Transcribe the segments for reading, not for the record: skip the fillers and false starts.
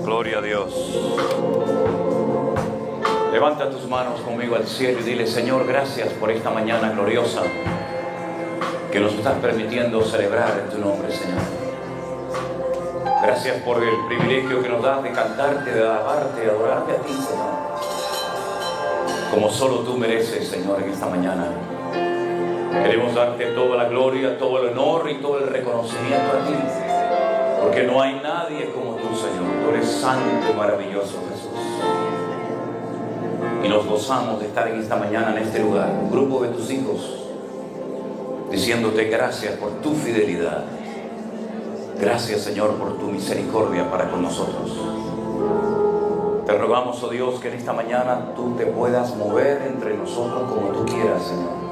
Gloria a Dios. Levanta tus manos conmigo al cielo y dile: Señor, gracias por esta mañana gloriosa que nos estás permitiendo celebrar en tu nombre, Señor. Gracias por el privilegio que nos das de cantarte, de alabarte, de adorarte a ti, Señor, como solo tú mereces, Señor, en esta mañana. Queremos darte toda la gloria, todo el honor y todo el reconocimiento a ti, porque no hay nadie como tú, Señor. Tú eres santo y maravilloso, Jesús. Y nos gozamos de estar en esta mañana en este lugar, un grupo de tus hijos, diciéndote gracias por tu fidelidad. Gracias, Señor, por tu misericordia para con nosotros. Te rogamos, oh Dios, que en esta mañana tú te puedas mover entre nosotros como tú quieras, Señor.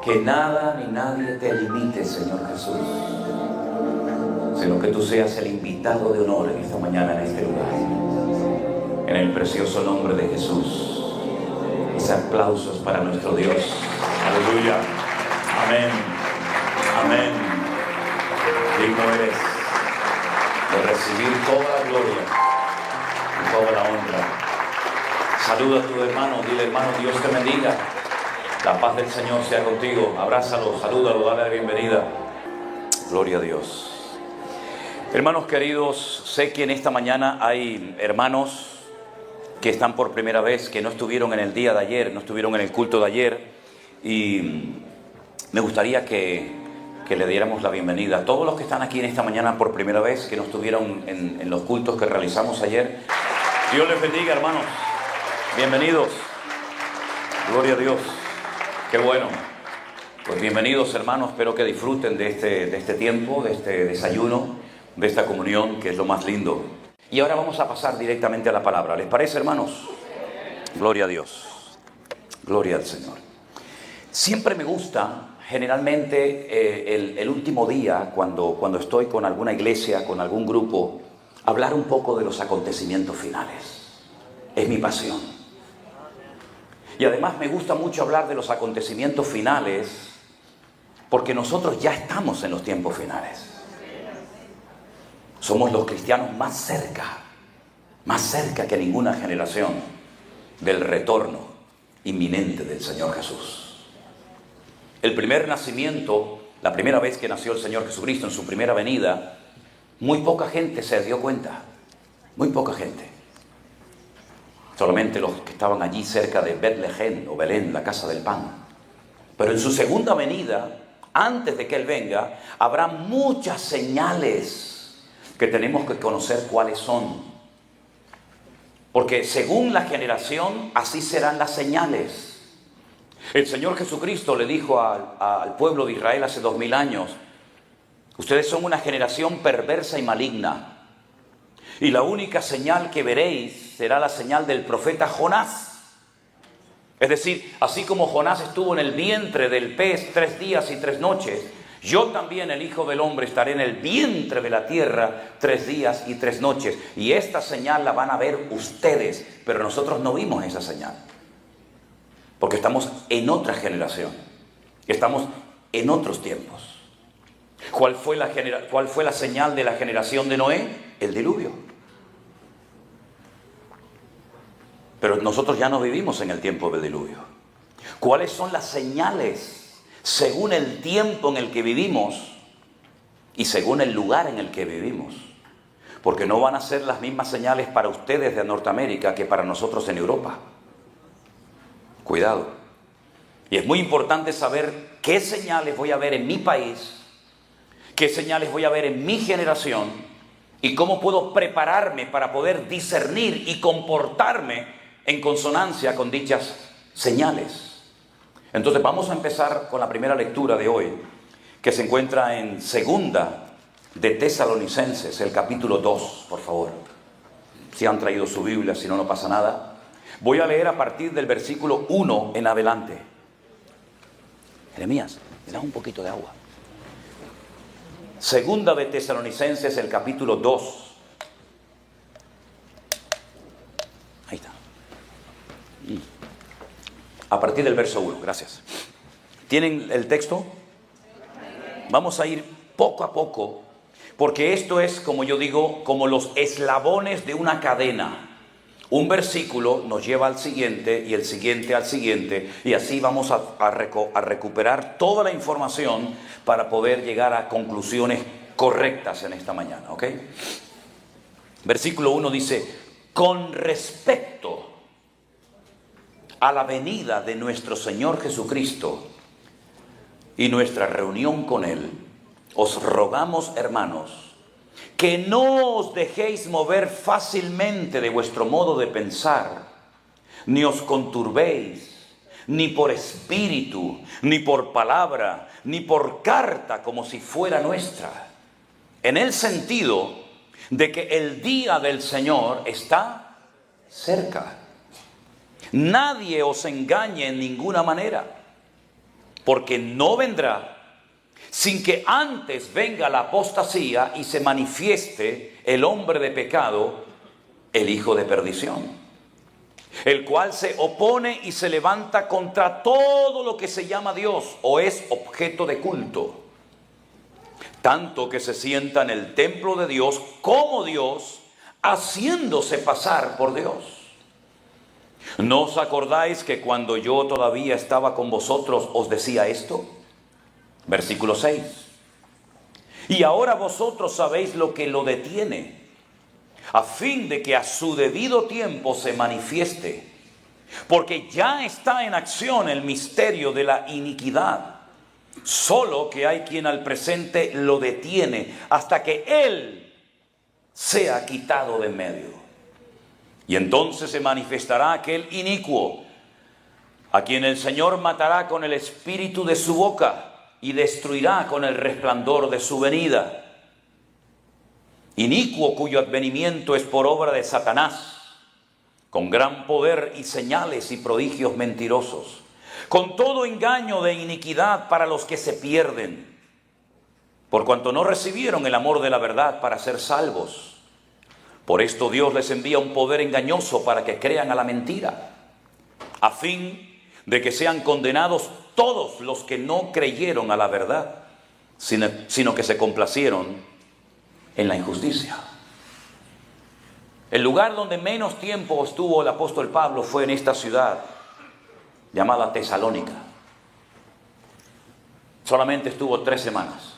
Que nada ni nadie te limite, Señor Jesús, sino que tú seas el invitado de honor en esta mañana, en este lugar. En el precioso nombre de Jesús. Ese aplauso es para nuestro Dios. Aleluya. Amén. Amén. Digno eres de recibir toda la gloria y toda la honra. Saluda a tu hermano. Dile: hermano, Dios te bendiga. La paz del Señor sea contigo. Abrázalo, salúdalo, dale la bienvenida. Gloria a Dios. Hermanos queridos, sé que en esta mañana hay hermanos que están por primera vez, que no estuvieron en el día de ayer, no estuvieron en el culto de ayer, y me gustaría que le diéramos la bienvenida a todos los que están aquí en esta mañana por primera vez, que no estuvieron en los cultos que realizamos ayer. Dios les bendiga, hermanos. Bienvenidos. Gloria a Dios. Qué bueno. Pues bienvenidos, hermanos. Espero que disfruten de este tiempo, de este desayuno, de esta comunión, que es lo más lindo. Y ahora vamos a pasar directamente a la palabra. ¿Les parece, hermanos? Gloria a Dios. Gloria al Señor. Siempre me gusta, generalmente, el último día, cuando estoy con alguna iglesia, con algún grupo, hablar un poco de los acontecimientos finales. Es mi pasión. Y además me gusta mucho hablar de los acontecimientos finales, porque nosotros ya estamos en los tiempos finales. Somos los cristianos más cerca que ninguna generación del retorno inminente del Señor Jesús. El primer nacimiento, la primera vez que nació el Señor Jesucristo, en su primera venida, muy poca gente se dio cuenta. Muy poca gente. Solamente los que estaban allí cerca de Betlehem o Belén, la casa del pan. Pero en su segunda venida, antes de que Él venga, habrá muchas señales que tenemos que conocer cuáles son. Porque según la generación, así serán las señales. El Señor Jesucristo le dijo al pueblo de Israel hace 2000 años: ustedes son una generación perversa y maligna, y la única señal que veréis será la señal del profeta Jonás. Es decir, así como Jonás estuvo en el vientre del pez 3 días y 3 noches, yo también, el Hijo del Hombre, estaré en el vientre de la tierra 3 días y 3 noches. Y esta señal la van a ver ustedes, pero nosotros no vimos esa señal. Porque estamos en otra generación. Estamos en otros tiempos. ¿Cuál fue la señal de la generación de Noé? El diluvio. Pero nosotros ya no vivimos en el tiempo del diluvio. ¿Cuáles son las señales según el tiempo en el que vivimos y según el lugar en el que vivimos? Porque no van a ser las mismas señales para ustedes de Norteamérica que para nosotros en Europa. Cuidado. Y es muy importante saber qué señales voy a ver en mi país, qué señales voy a ver en mi generación y cómo puedo prepararme para poder discernir y comportarme en consonancia con dichas señales. Entonces vamos a empezar con la primera lectura de hoy, que se encuentra en Segunda de Tesalonicenses, el capítulo 2, por favor. Si han traído su Biblia, si no, no pasa nada. Voy a leer a partir del versículo 1 en adelante. Jeremías, ¿me das un poquito de agua? Segunda de Tesalonicenses, el capítulo 2. Ahí está. A partir del verso 1, gracias. ¿Tienen el texto? Vamos a ir poco a poco, Porque esto es, como yo digo, como los eslabones de una cadena. Un versículo nos lleva al siguiente y el siguiente al siguiente, y así vamos a recuperar toda la información para poder llegar a conclusiones correctas en esta mañana, ¿ok? Versículo 1 dice: con respecto a la venida de nuestro Señor Jesucristo y nuestra reunión con Él, os rogamos, hermanos, que no os dejéis mover fácilmente de vuestro modo de pensar, ni os conturbéis, ni por espíritu, ni por palabra, ni por carta como si fuera nuestra, en el sentido de que el día del Señor está cerca. Nadie os engañe en ninguna manera, porque no vendrá sin que antes venga la apostasía y se manifieste el hombre de pecado, el hijo de perdición, el cual se opone y se levanta contra todo lo que se llama Dios o es objeto de culto, tanto que se sienta en el templo de Dios como Dios, haciéndose pasar por Dios. ¿No os acordáis que cuando yo todavía estaba con vosotros os decía esto? Versículo 6. Y ahora vosotros sabéis lo que lo detiene, a fin de que a su debido tiempo se manifieste, porque ya está en acción el misterio de la iniquidad, solo que hay quien al presente lo detiene hasta que Él sea quitado de en medio. Y entonces se manifestará aquel inicuo, a quien el Señor matará con el espíritu de su boca y destruirá con el resplandor de su venida. Inicuo cuyo advenimiento es por obra de Satanás, con gran poder y señales y prodigios mentirosos, con todo engaño de iniquidad para los que se pierden, por cuanto no recibieron el amor de la verdad para ser salvos. Por esto Dios les envía un poder engañoso para que crean a la mentira, a fin de que sean condenados todos los que no creyeron a la verdad, sino que se complacieron en la injusticia. El lugar donde menos tiempo estuvo el apóstol Pablo fue en esta ciudad llamada Tesalónica. Solamente estuvo 3 semanas.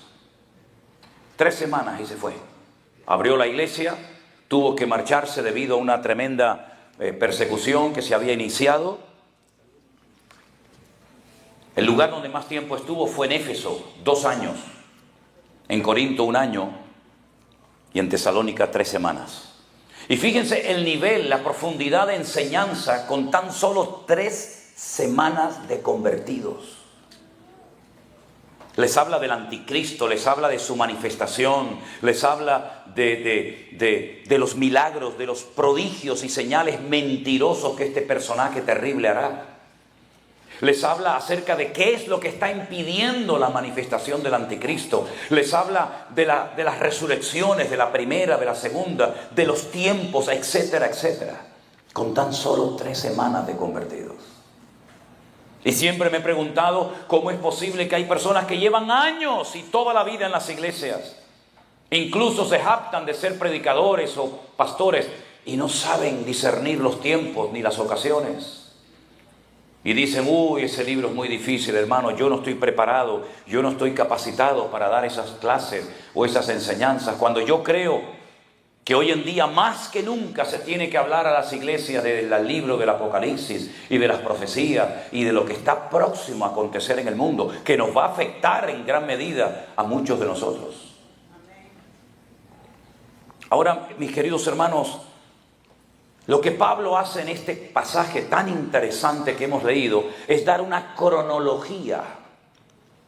3 semanas y se fue. Abrió la iglesia, tuvo que marcharse debido a una tremenda persecución que se había iniciado. El lugar donde más tiempo estuvo fue en Éfeso, 2 años. En Corinto 1 año. Y en Tesalónica 3 semanas. Y fíjense el nivel, la profundidad de enseñanza con tan solo 3 semanas de convertidos. Les habla del anticristo, les habla de su manifestación, les habla de los milagros, de los prodigios y señales mentirosos que este personaje terrible hará. Les habla acerca de qué es lo que está impidiendo la manifestación del anticristo. Les habla de las resurrecciones, de la primera, de la segunda, de los tiempos, etcétera, etcétera. Con tan solo 3 semanas de convertidos. Y siempre me he preguntado cómo es posible que hay personas que llevan años y toda la vida en las iglesias. Incluso se jactan de ser predicadores o pastores y no saben discernir los tiempos ni las ocasiones. Y dicen, ese libro es muy difícil, hermano, yo no estoy preparado, yo no estoy capacitado para dar esas clases o esas enseñanzas. Cuando yo creo que hoy en día más que nunca se tiene que hablar a las iglesias del libro del Apocalipsis y de las profecías y de lo que está próximo a acontecer en el mundo, que nos va a afectar en gran medida a muchos de nosotros. Ahora, mis queridos hermanos, lo que Pablo hace en este pasaje tan interesante que hemos leído es dar una cronología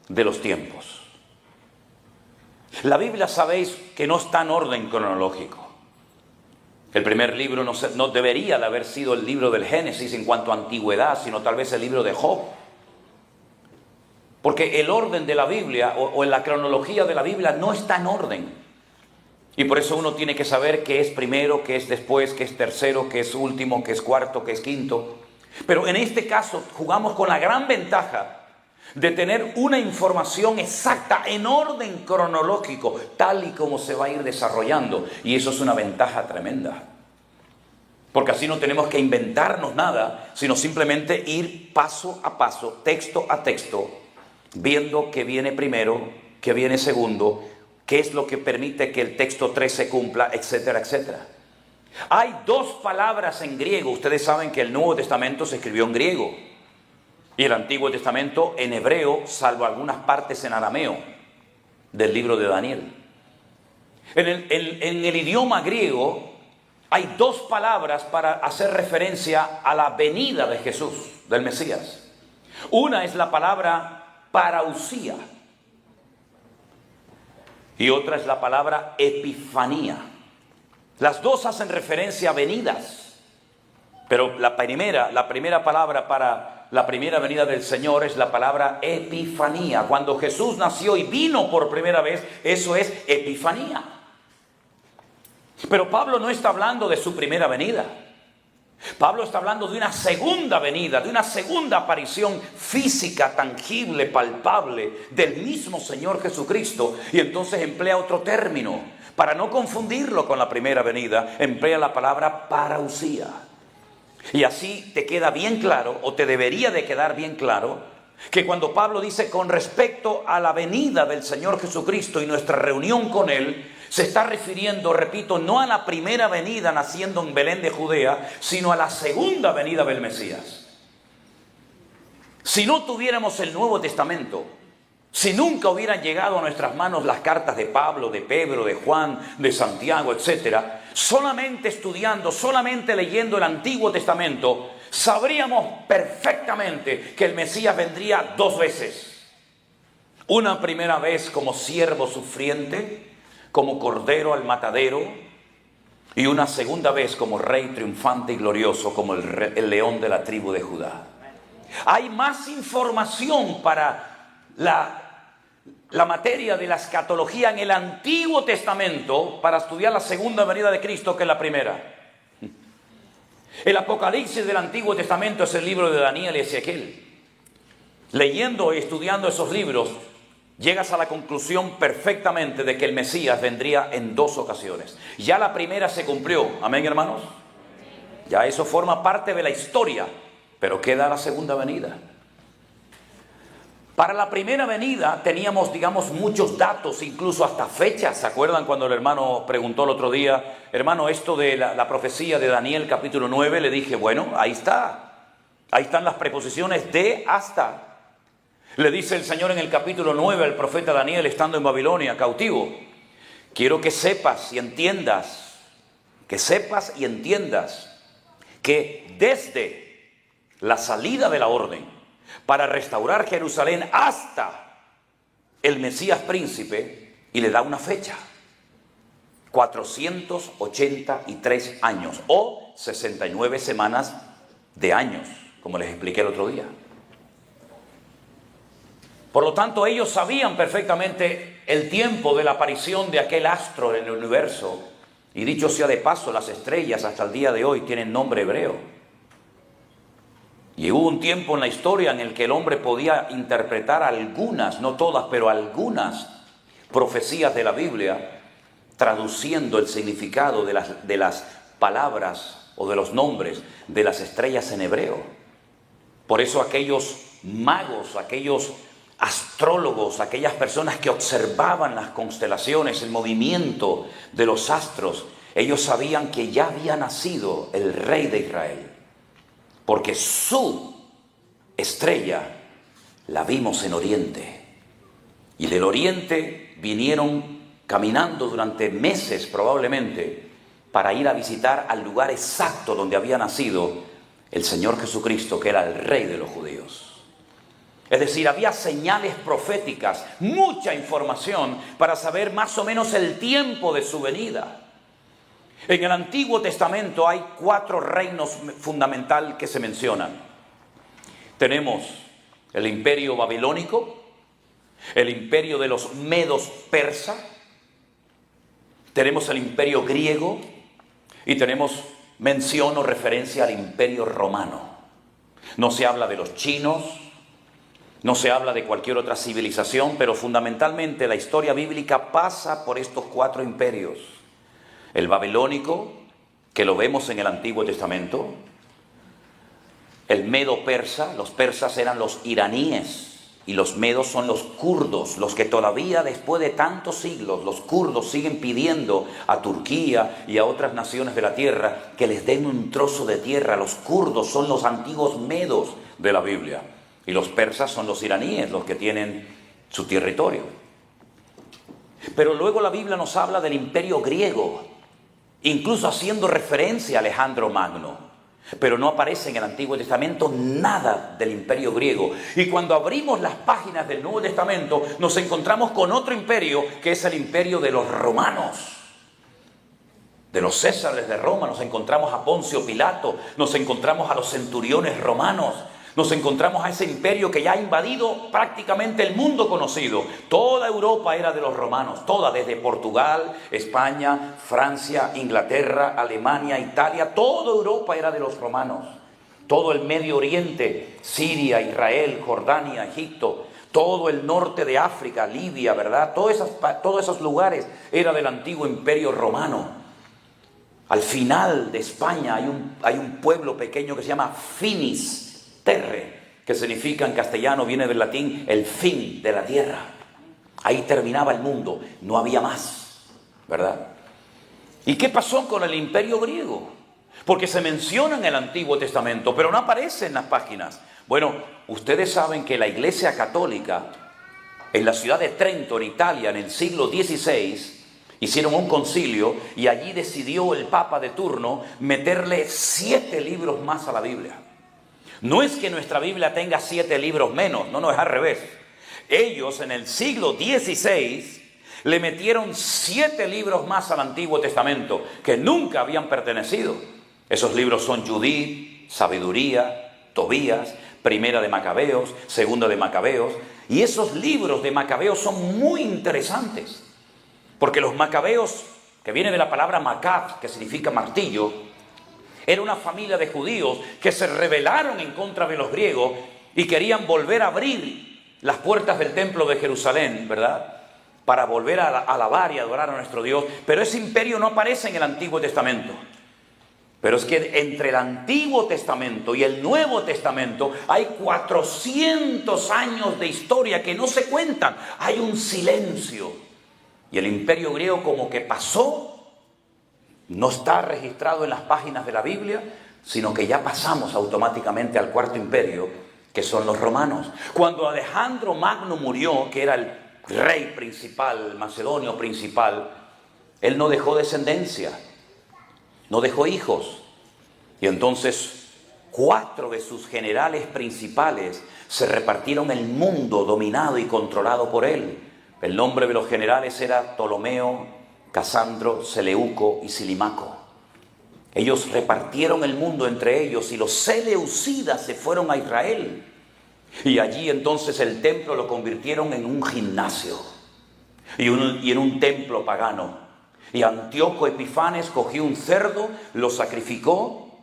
de los tiempos. La Biblia sabéis que no está en orden cronológico. El primer libro no debería de haber sido el libro del Génesis en cuanto a antigüedad, sino tal vez el libro de Job. Porque el orden de la Biblia o en la cronología de la Biblia no está en orden. Y por eso uno tiene que saber qué es primero, qué es después, qué es tercero, qué es último, qué es cuarto, qué es quinto. Pero en este caso jugamos con la gran ventaja de tener una información exacta en orden cronológico, tal y como se va a ir desarrollando. Y eso es una ventaja tremenda. Porque así no tenemos que inventarnos nada, sino simplemente ir paso a paso, texto a texto, viendo qué viene primero, qué viene segundo, qué es lo que permite que el texto 3 se cumpla, etcétera, etcétera. Hay dos palabras en griego. Ustedes saben que el Nuevo Testamento se escribió en griego y el Antiguo Testamento en hebreo, salvo algunas partes en arameo del libro de Daniel. En el idioma griego hay dos palabras para hacer referencia a la venida de Jesús, del Mesías. Una es la palabra parausía y otra es la palabra epifanía. Las dos hacen referencia a venidas, pero la primera palabra para la primera venida del Señor es la palabra epifanía. Cuando Jesús nació y vino por primera vez, eso es epifanía. Pero Pablo no está hablando de su primera venida. Pablo está hablando de una segunda venida, de una segunda aparición física, tangible, palpable del mismo Señor Jesucristo. Y entonces emplea otro término para no confundirlo con la primera venida. Emplea la palabra parausía. Y así te queda bien claro, o te debería de quedar bien claro, que cuando Pablo dice con respecto a la venida del Señor Jesucristo y nuestra reunión con Él, se está refiriendo, repito, no a la primera venida naciendo en Belén de Judea, sino a la segunda venida del Mesías. Si no tuviéramos el Nuevo Testamento, si nunca hubieran llegado a nuestras manos las cartas de Pablo, de Pedro, de Juan, de Santiago, etcétera, solamente estudiando, solamente leyendo el Antiguo Testamento, sabríamos perfectamente que el Mesías vendría dos veces. Una primera vez como siervo sufriente, como cordero al matadero, y una segunda vez como rey triunfante y glorioso, como el león de la tribu de Judá. Hay más información para la materia de la escatología en el Antiguo Testamento para estudiar la segunda venida de Cristo que en la primera. El Apocalipsis del Antiguo Testamento es el libro de Daniel y Ezequiel. Leyendo y estudiando esos libros, llegas a la conclusión perfectamente de que el Mesías vendría en dos ocasiones. Ya la primera se cumplió, amén, hermanos. Ya eso forma parte de la historia, pero queda la segunda venida. Para la primera venida teníamos, muchos datos, incluso hasta fechas. ¿Se acuerdan cuando el hermano preguntó el otro día, hermano, esto de la profecía de Daniel capítulo 9? Le dije, bueno, ahí está. Ahí están las preposiciones de hasta. Le dice el Señor en el capítulo 9 al profeta Daniel, estando en Babilonia, cautivo: quiero que sepas y entiendas, que desde la salida de la orden para restaurar Jerusalén hasta el Mesías príncipe, y le da una fecha, 483 años o 69 semanas de años, como les expliqué el otro día. Por lo tanto, ellos sabían perfectamente el tiempo de la aparición de aquel astro en el universo. Y dicho sea de paso, las estrellas hasta el día de hoy tienen nombre hebreo. Y hubo un tiempo en la historia en el que el hombre podía interpretar algunas, no todas, pero algunas profecías de la Biblia, traduciendo el significado de las palabras o de los nombres de las estrellas en hebreo. Por eso aquellos magos, aquellos astrólogos, aquellas personas que observaban las constelaciones, el movimiento de los astros, ellos sabían que ya había nacido el rey de Israel, porque su estrella la vimos en Oriente, y del Oriente vinieron caminando durante meses probablemente para ir a visitar al lugar exacto donde había nacido el Señor Jesucristo, que era el rey de los judíos. Es decir, había señales proféticas, mucha información para saber más o menos el tiempo de su venida. En el Antiguo Testamento hay 4 reinos fundamentales que se mencionan. Tenemos el imperio babilónico, el imperio de los medos persa, tenemos el imperio griego y tenemos mención o referencia al imperio romano. No se habla de los chinos, No se habla de cualquier otra civilización, pero fundamentalmente la historia bíblica pasa por estos 4 imperios. El babilónico, que lo vemos en el Antiguo Testamento. El medo-persa, los persas eran los iraníes. Y los medos son los kurdos, los que todavía después de tantos siglos, los kurdos siguen pidiendo a Turquía y a otras naciones de la tierra que les den un trozo de tierra. Los kurdos son los antiguos medos de la Biblia. Y los persas son los iraníes, los que tienen su territorio. Pero luego la Biblia nos habla del imperio griego, incluso haciendo referencia a Alejandro Magno. Pero no aparece en el Antiguo Testamento nada del imperio griego. Y cuando abrimos las páginas del Nuevo Testamento, nos encontramos con otro imperio, que es el imperio de los romanos. De los Césares de Roma, nos encontramos a Poncio Pilato, nos encontramos a los centuriones romanos, nos encontramos a ese imperio que ya ha invadido prácticamente el mundo conocido. Toda Europa era de los romanos, toda, desde Portugal, España, Francia, Inglaterra, Alemania, Italia, toda Europa era de los romanos. Todo el Medio Oriente, Siria, Israel, Jordania, Egipto, todo el norte de África, Libia, ¿verdad? Todos esos lugares era del antiguo imperio romano. Al final de España hay un pueblo pequeño que se llama Finis Terre, que significa en castellano, viene del latín, el fin de la tierra. Ahí terminaba el mundo, no había más, ¿verdad? ¿Y qué pasó con el imperio griego? Porque se menciona en el Antiguo Testamento, pero no aparece en las páginas. Bueno, ustedes saben que la Iglesia Católica, en la ciudad de Trento, en Italia, en el siglo XVI, hicieron un concilio y allí decidió el Papa de turno meterle 7 libros más a la Biblia. No es que nuestra Biblia tenga 7 libros menos, no, es al revés. Ellos en el siglo XVI le metieron 7 libros más al Antiguo Testamento que nunca habían pertenecido. Esos libros son Judith, Sabiduría, Tobías, Primera de Macabeos, Segunda de Macabeos. Y esos libros de Macabeos son muy interesantes, porque los Macabeos, que viene de la palabra Macab, que significa martillo, era una familia de judíos que se rebelaron en contra de los griegos y querían volver a abrir las puertas del templo de Jerusalén, ¿verdad? Para volver a alabar y adorar a nuestro Dios. Pero ese imperio no aparece en el Antiguo Testamento. Pero es que entre el Antiguo Testamento y el Nuevo Testamento hay 400 años de historia que no se cuentan. Hay un silencio. Y el imperio griego como que pasó. No está registrado en las páginas de la Biblia, sino que ya pasamos automáticamente al 4.º imperio, que son los romanos. Cuando Alejandro Magno murió, que era el rey principal, el macedonio principal, él no dejó descendencia, no dejó hijos. Y entonces 4 de sus generales principales se repartieron el mundo dominado y controlado por él. El nombre de los generales era Ptolomeo, Casandro, Seleuco y Silimaco. Ellos repartieron el mundo entre ellos y los seleucidas se fueron a Israel. Y allí entonces el templo lo convirtieron en un gimnasio y en un templo pagano. Y Antíoco Epifanes cogió un cerdo, lo sacrificó,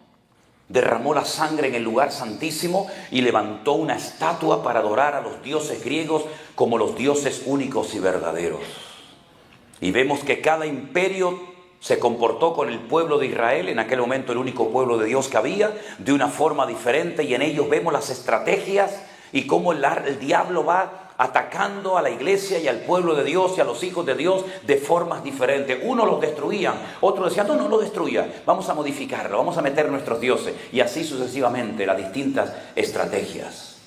derramó la sangre en el lugar santísimo y levantó una estatua para adorar a los dioses griegos como los dioses únicos y verdaderos. Y vemos que cada imperio se comportó con el pueblo de Israel, en aquel momento el único pueblo de Dios que había, de una forma diferente, y en ellos vemos las estrategias y cómo el diablo va atacando a la iglesia y al pueblo de Dios y a los hijos de Dios de formas diferentes. Unos los destruían, otros decían, no lo destruya, vamos a modificarlo, vamos a meter nuestros dioses, y así sucesivamente las distintas estrategias.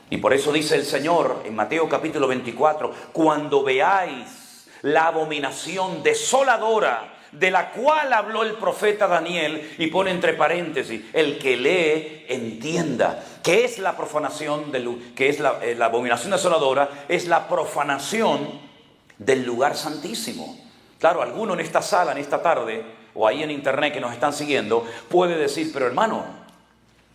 Y por eso dice el Señor en Mateo capítulo 24, cuando veáis la abominación desoladora de la cual habló el profeta Daniel, y pone entre paréntesis, el que lee entienda. ¿Qué es la profanación? ¿Qué es la abominación desoladora? Es la profanación del lugar santísimo. Claro, alguno en esta sala, en esta tarde, o ahí en internet que nos están siguiendo, puede decir, pero hermano,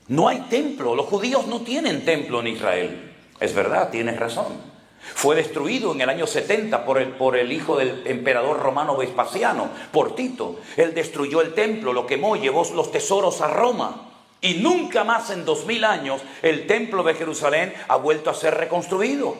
no hay templo, los judíos no tienen templo en Israel. Es verdad, tienes razón. Fue destruido en el año 70 por el hijo del emperador romano Vespasiano, por Tito. Él destruyó el templo, lo quemó, llevó los tesoros a Roma. Y nunca más en 2000 años el templo de Jerusalén ha vuelto a ser reconstruido.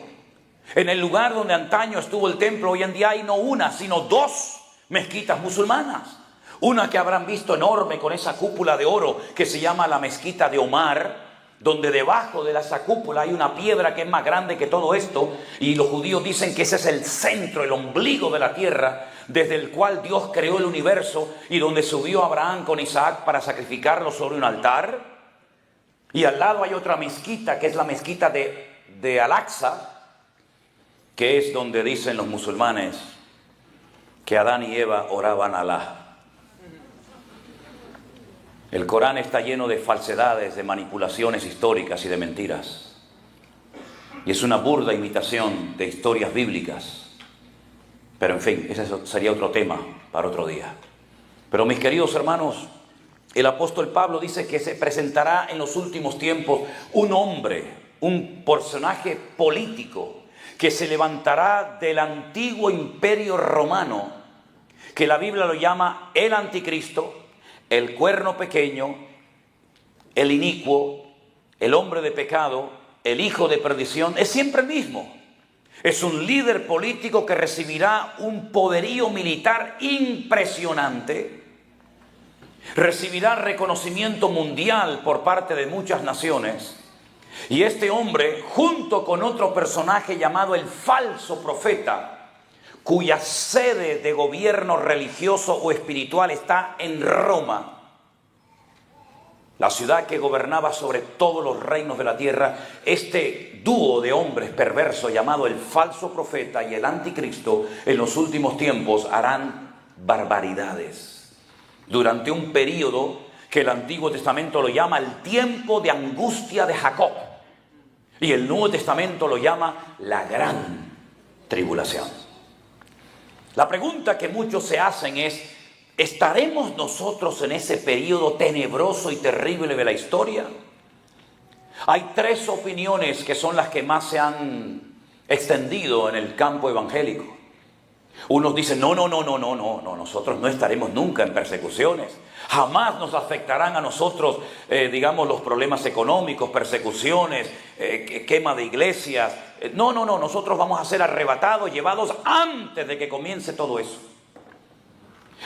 En el lugar donde antaño estuvo el templo, hoy en día hay no una, sino dos mezquitas musulmanas. Una que habrán visto enorme con esa cúpula de oro que se llama la mezquita de Omar, donde debajo de esa cúpula hay una piedra que es más grande que todo esto, y los judíos dicen que ese es el centro, el ombligo de la tierra, desde el cual Dios creó el universo y donde subió Abraham con Isaac para sacrificarlo sobre un altar. Y al lado hay otra mezquita que es la mezquita de Al-Aqsa, que es donde dicen los musulmanes que Adán y Eva oraban a Alá. El Corán está lleno de falsedades, de manipulaciones históricas y de mentiras. Y es una burda imitación de historias bíblicas. Pero en fin, ese sería otro tema para otro día. Pero mis queridos hermanos, el apóstol Pablo dice que se presentará en los últimos tiempos un hombre, un personaje político que se levantará del antiguo imperio romano, que la Biblia lo llama el anticristo, el cuerno pequeño, el inicuo, el hombre de pecado, el hijo de perdición. Es siempre el mismo. Es un líder político que recibirá un poderío militar impresionante, recibirá reconocimiento mundial por parte de muchas naciones, y este hombre, junto con otro personaje llamado el falso profeta, cuya sede de gobierno religioso o espiritual está en Roma, la ciudad que gobernaba sobre todos los reinos de la tierra, este dúo de hombres perversos llamado el falso profeta y el anticristo, en los últimos tiempos harán barbaridades durante un periodo que el Antiguo Testamento lo llama el tiempo de angustia de Jacob, y el Nuevo Testamento lo llama la gran tribulación. La pregunta que muchos se hacen es: ¿estaremos nosotros en ese periodo tenebroso y terrible de la historia? Hay tres opiniones que son las que más se han extendido en el campo evangélico. Unos dicen, no, nosotros no estaremos nunca en persecuciones. Jamás nos afectarán a nosotros, los problemas económicos, persecuciones, quema de iglesias. No, nosotros vamos a ser arrebatados, llevados antes de que comience todo eso.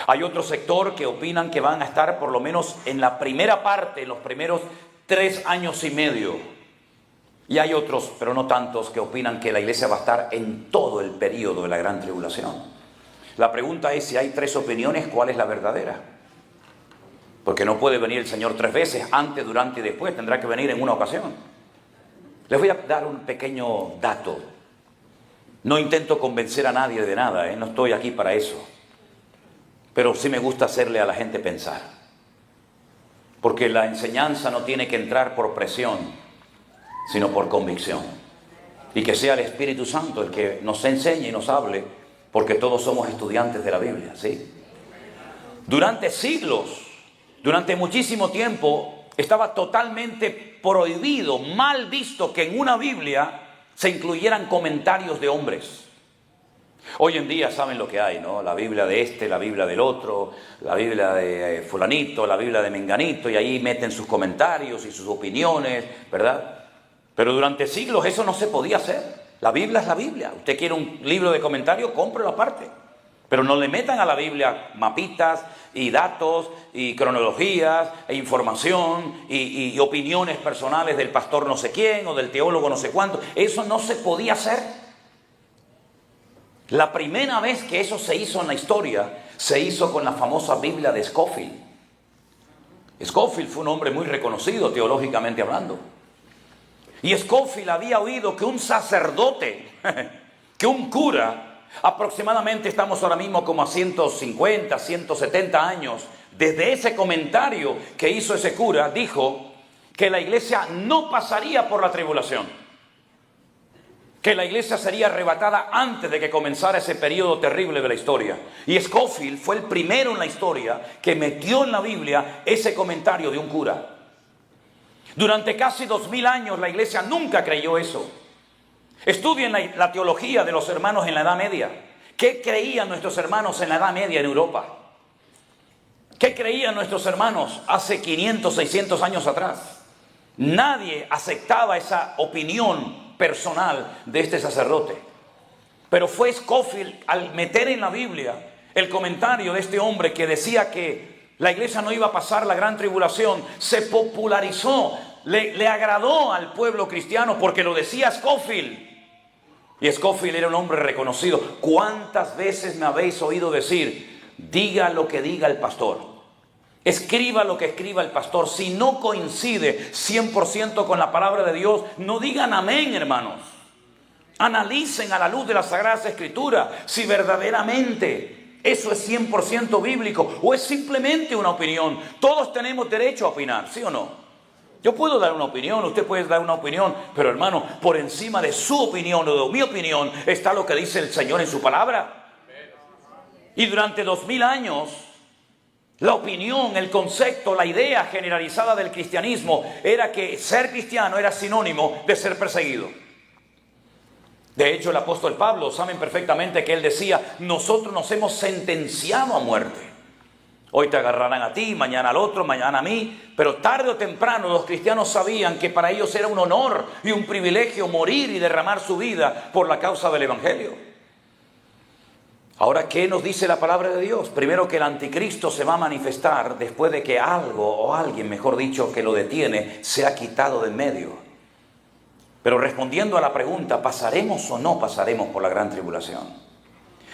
Hay otro sector que opinan que van a estar por lo menos en la primera parte, en los primeros 3 años y medio. Y hay otros, pero no tantos, que opinan que la iglesia va a estar en todo el periodo de la gran tribulación. La pregunta es, si hay 3 opiniones, ¿cuál es la verdadera? Porque no puede venir el Señor 3 veces, antes, durante y después. Tendrá que venir en una ocasión. Les voy a dar un pequeño dato. No intento convencer a nadie de nada, no estoy aquí para eso. Pero sí me gusta hacerle a la gente pensar. Porque la enseñanza no tiene que entrar por presión, sino por convicción. Y que sea el Espíritu Santo el que nos enseñe y nos hable, porque todos somos estudiantes de la Biblia, ¿sí? Durante siglos, durante muchísimo tiempo, estaba totalmente prohibido, mal visto que en una Biblia se incluyeran comentarios de hombres. Hoy en día saben lo que hay, ¿no? La Biblia de este, la Biblia del otro, la Biblia de fulanito, la Biblia de menganito, y ahí meten sus comentarios y sus opiniones, ¿verdad? Pero durante siglos eso no se podía hacer. La Biblia es la Biblia. Usted quiere un libro de comentarios, cómprelo aparte. Pero no le metan a la Biblia mapitas y datos y cronologías e información y opiniones personales del pastor no sé quién o del teólogo no sé cuánto. Eso no se podía hacer. La primera vez que eso se hizo en la historia, se hizo con la famosa Biblia de Scofield. Scofield fue un hombre muy reconocido teológicamente hablando. Y Scofield había oído que un sacerdote, que un cura, aproximadamente estamos ahora mismo como a 150, 170 años, desde ese comentario que hizo ese cura, dijo que la iglesia no pasaría por la tribulación. Que la iglesia sería arrebatada antes de que comenzara ese periodo terrible de la historia. Y Scofield fue el primero en la historia que metió en la Biblia ese comentario de un cura. Durante casi 2000 años la iglesia nunca creyó eso. Estudien la teología de los hermanos en la Edad Media. ¿Qué creían nuestros hermanos en la Edad Media en Europa? ¿Qué creían nuestros hermanos hace 500, 600 años atrás? Nadie aceptaba esa opinión personal de este sacerdote. Pero fue Scofield, al meter en la Biblia el comentario de este hombre que decía que la iglesia no iba a pasar la gran tribulación, se popularizó, le agradó al pueblo cristiano porque lo decía Scofield. Y Scofield era un hombre reconocido. ¿Cuántas veces me habéis oído decir, diga lo que diga el pastor, escriba lo que escriba el pastor? Si no coincide 100% con la palabra de Dios, no digan amén, hermanos. Analicen a la luz de las Sagradas Escrituras si verdaderamente eso es 100% bíblico o es simplemente una opinión. Todos tenemos derecho a opinar, ¿sí o no? Yo puedo dar una opinión, usted puede dar una opinión, pero hermano, por encima de su opinión o de mi opinión está lo que dice el Señor en su palabra. Y durante 2000 años, la opinión, el concepto, la idea generalizada del cristianismo era que ser cristiano era sinónimo de ser perseguido. De hecho, el apóstol Pablo, saben perfectamente que él decía, nosotros nos hemos sentenciado a muerte. Hoy te agarrarán a ti, mañana al otro, mañana a mí. Pero tarde o temprano los cristianos sabían que para ellos era un honor y un privilegio morir y derramar su vida por la causa del evangelio. Ahora, ¿qué nos dice la palabra de Dios? Primero, que el anticristo se va a manifestar después de que algo o alguien, mejor dicho, que lo detiene, se ha quitado de en medio. Pero respondiendo a la pregunta, ¿pasaremos o no pasaremos por la gran tribulación?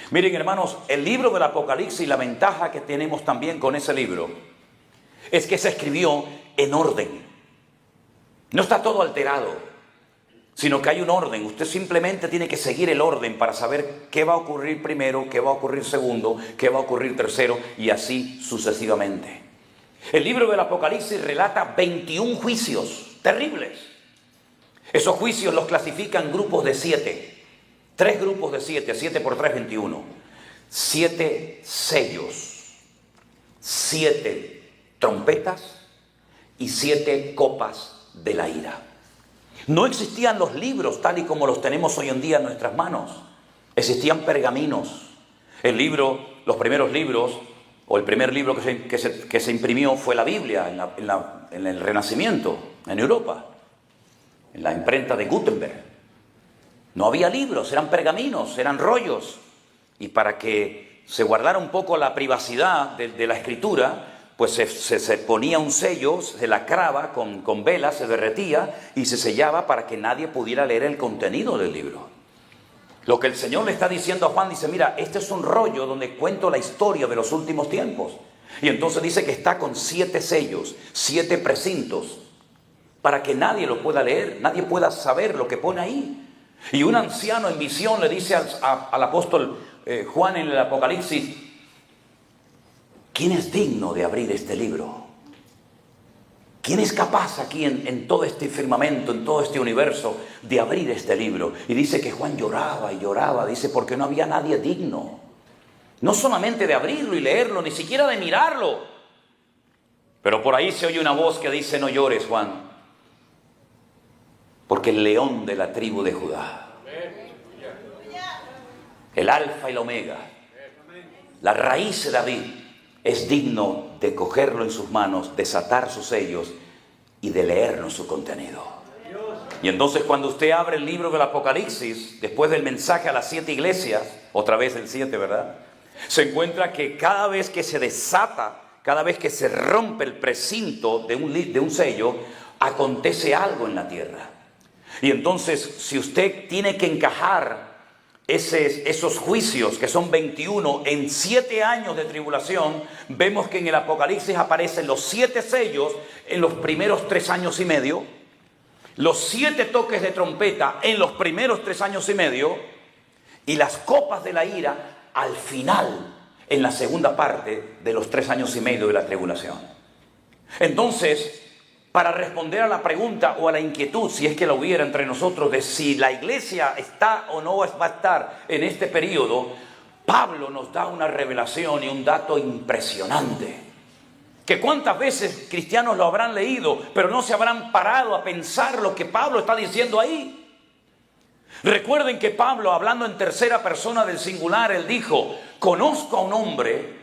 Miren, hermanos, el libro del Apocalipsis, la ventaja que tenemos también con ese libro es que se escribió en orden. No está todo alterado, sino que hay un orden. Usted simplemente tiene que seguir el orden para saber qué va a ocurrir primero, qué va a ocurrir segundo, qué va a ocurrir tercero y así sucesivamente. El libro del Apocalipsis relata 21 juicios terribles. Esos juicios los clasifican en grupos de 7. 3 grupos de 7, 7 por 3, 21. 7 sellos, 7 trompetas y 7 copas de la ira. No existían los libros tal y como los tenemos hoy en día en nuestras manos. Existían pergaminos. Los primeros libros, o el primer libro que se imprimió fue la Biblia en el Renacimiento, en Europa, en la imprenta de Gutenberg. No había libros, eran pergaminos, eran rollos. Y para que se guardara un poco la privacidad de la escritura, pues se ponía un sello, se lacraba con vela, se derretía y se sellaba para que nadie pudiera leer el contenido del libro. Lo que el Señor le está diciendo a Juan, dice, mira, este es un rollo donde cuento la historia de los últimos tiempos. Y entonces dice que está con 7 sellos, 7 precintos, para que nadie lo pueda leer, nadie pueda saber lo que pone ahí. Y un anciano en visión le dice al apóstol Juan en el Apocalipsis, ¿quién es digno de abrir este libro? ¿Quién es capaz aquí en todo este firmamento, en todo este universo, de abrir este libro? Y dice que Juan lloraba y lloraba, dice, porque no había nadie digno. No solamente de abrirlo y leerlo, ni siquiera de mirarlo. Pero por ahí se oye una voz que dice, no llores, Juan, porque el león de la tribu de Judá, el alfa y la omega, la raíz de David, es digno de cogerlo en sus manos, desatar sus sellos y de leernos su contenido. Y entonces cuando usted abre el libro del Apocalipsis, después del mensaje a las 7 iglesias, otra vez el 7, ¿verdad? Se encuentra que cada vez que se desata, cada vez que se rompe el precinto de un sello, acontece algo en la tierra. Y entonces, si usted tiene que encajar esos juicios, que son 21, en 7 años de tribulación, vemos que en el Apocalipsis aparecen los 7 sellos en los primeros 3 años y medio, los 7 toques de trompeta en los primeros 3 años y medio, y las copas de la ira al final, en la segunda parte de los 3 años y medio de la tribulación. Entonces, para responder a la pregunta o a la inquietud, si es que la hubiera entre nosotros, de si la iglesia está o no va a estar en este periodo, Pablo nos da una revelación y un dato impresionante. Que cuántas veces cristianos lo habrán leído, pero no se habrán parado a pensar lo que Pablo está diciendo ahí. Recuerden que Pablo, hablando en tercera persona del singular, él dijo, conozco a un hombre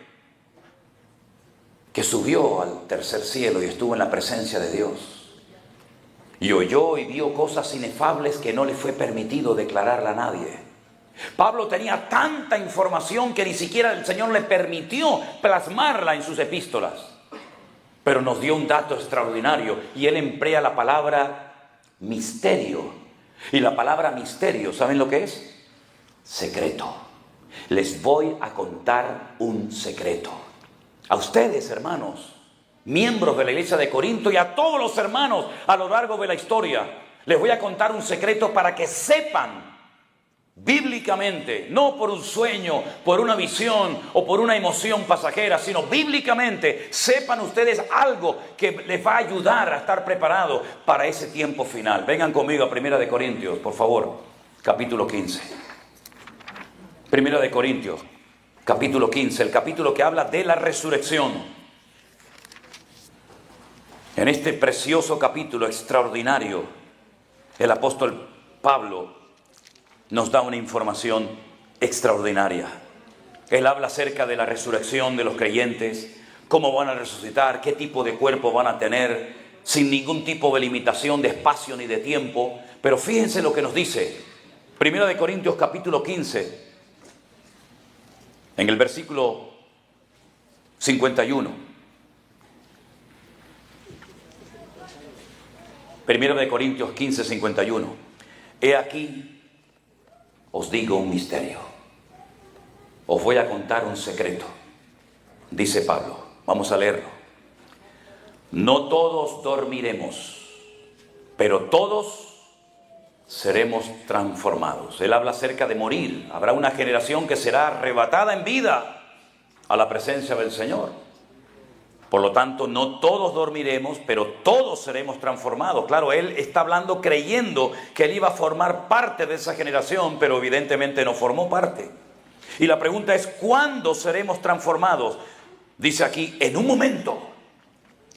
que subió al tercer cielo y estuvo en la presencia de Dios. Y oyó y vio cosas inefables que no le fue permitido declararla a nadie. Pablo tenía tanta información que ni siquiera el Señor le permitió plasmarla en sus epístolas. Pero nos dio un dato extraordinario y él emplea la palabra misterio. Y la palabra misterio, ¿saben lo que es? Secreto. Les voy a contar un secreto. A ustedes, hermanos, miembros de la iglesia de Corinto, y a todos los hermanos a lo largo de la historia, les voy a contar un secreto para que sepan bíblicamente, no por un sueño, por una visión o por una emoción pasajera, sino bíblicamente, sepan ustedes algo que les va a ayudar a estar preparados para ese tiempo final. Vengan conmigo a 1 Corintios, por favor, capítulo 15. 1 Corintios, capítulo 15, el capítulo que habla de la resurrección. En este precioso capítulo extraordinario, el apóstol Pablo nos da una información extraordinaria. Él habla acerca de la resurrección de los creyentes, cómo van a resucitar, qué tipo de cuerpo van a tener, sin ningún tipo de limitación de espacio ni de tiempo. Pero fíjense lo que nos dice 1 Corintios capítulo 15, en el versículo 51. 1 Corintios 15, 51. He aquí, os digo un misterio. Os voy a contar un secreto. Dice Pablo. Vamos a leerlo. No todos dormiremos, pero todos seremos transformados. Él habla acerca de morir. Habrá una generación que será arrebatada en vida a la presencia del Señor. Por lo tanto, no todos dormiremos, pero todos seremos transformados. Claro, él está hablando creyendo que él iba a formar parte de esa generación, pero evidentemente no formó parte. Y la pregunta es, ¿cuándo seremos transformados? Dice aquí, en un momento,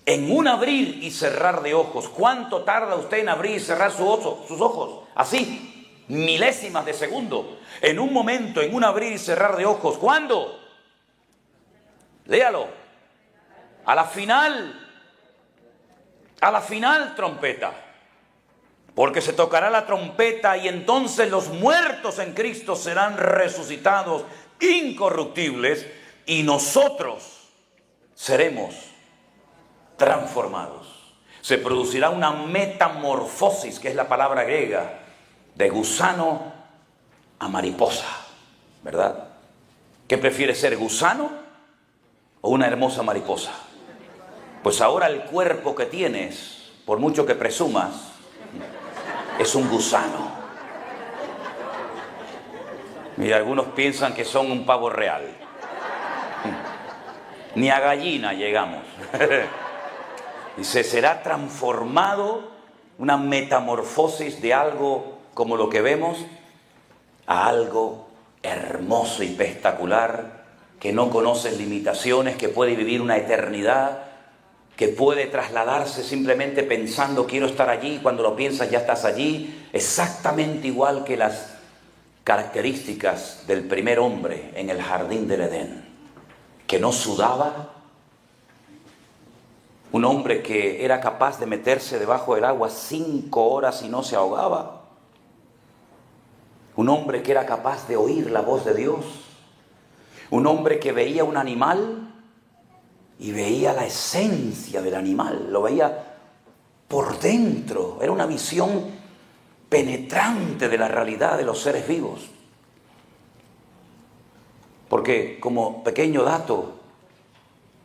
en un abrir y cerrar de ojos. ¿Cuánto tarda usted en abrir y cerrar sus ojos? Así, milésimas de segundo. En un momento, en un abrir y cerrar de ojos. ¿Cuándo? Léalo. A la final trompeta, porque se tocará la trompeta y entonces los muertos en Cristo serán resucitados incorruptibles y nosotros seremos transformados. Se producirá una metamorfosis, que es la palabra griega, de gusano a mariposa, ¿verdad? ¿Qué prefiere ser, gusano o una hermosa mariposa? Pues ahora el cuerpo que tienes, por mucho que presumas, es un gusano. Y algunos piensan que son un pavo real. Ni a gallina llegamos. Dice, será transformado, una metamorfosis de algo como lo que vemos a algo hermoso y espectacular, que no conoce limitaciones, que puede vivir una eternidad, que puede trasladarse simplemente pensando quiero estar allí, cuando lo piensas ya estás allí, exactamente igual que las características del primer hombre en el jardín del Edén, que no sudaba, un hombre que era capaz de meterse debajo del agua 5 horas y no se ahogaba, un hombre que era capaz de oír la voz de Dios, un hombre que veía un animal y veía la esencia del animal, lo veía por dentro, era una visión penetrante de la realidad de los seres vivos. Porque, como pequeño dato,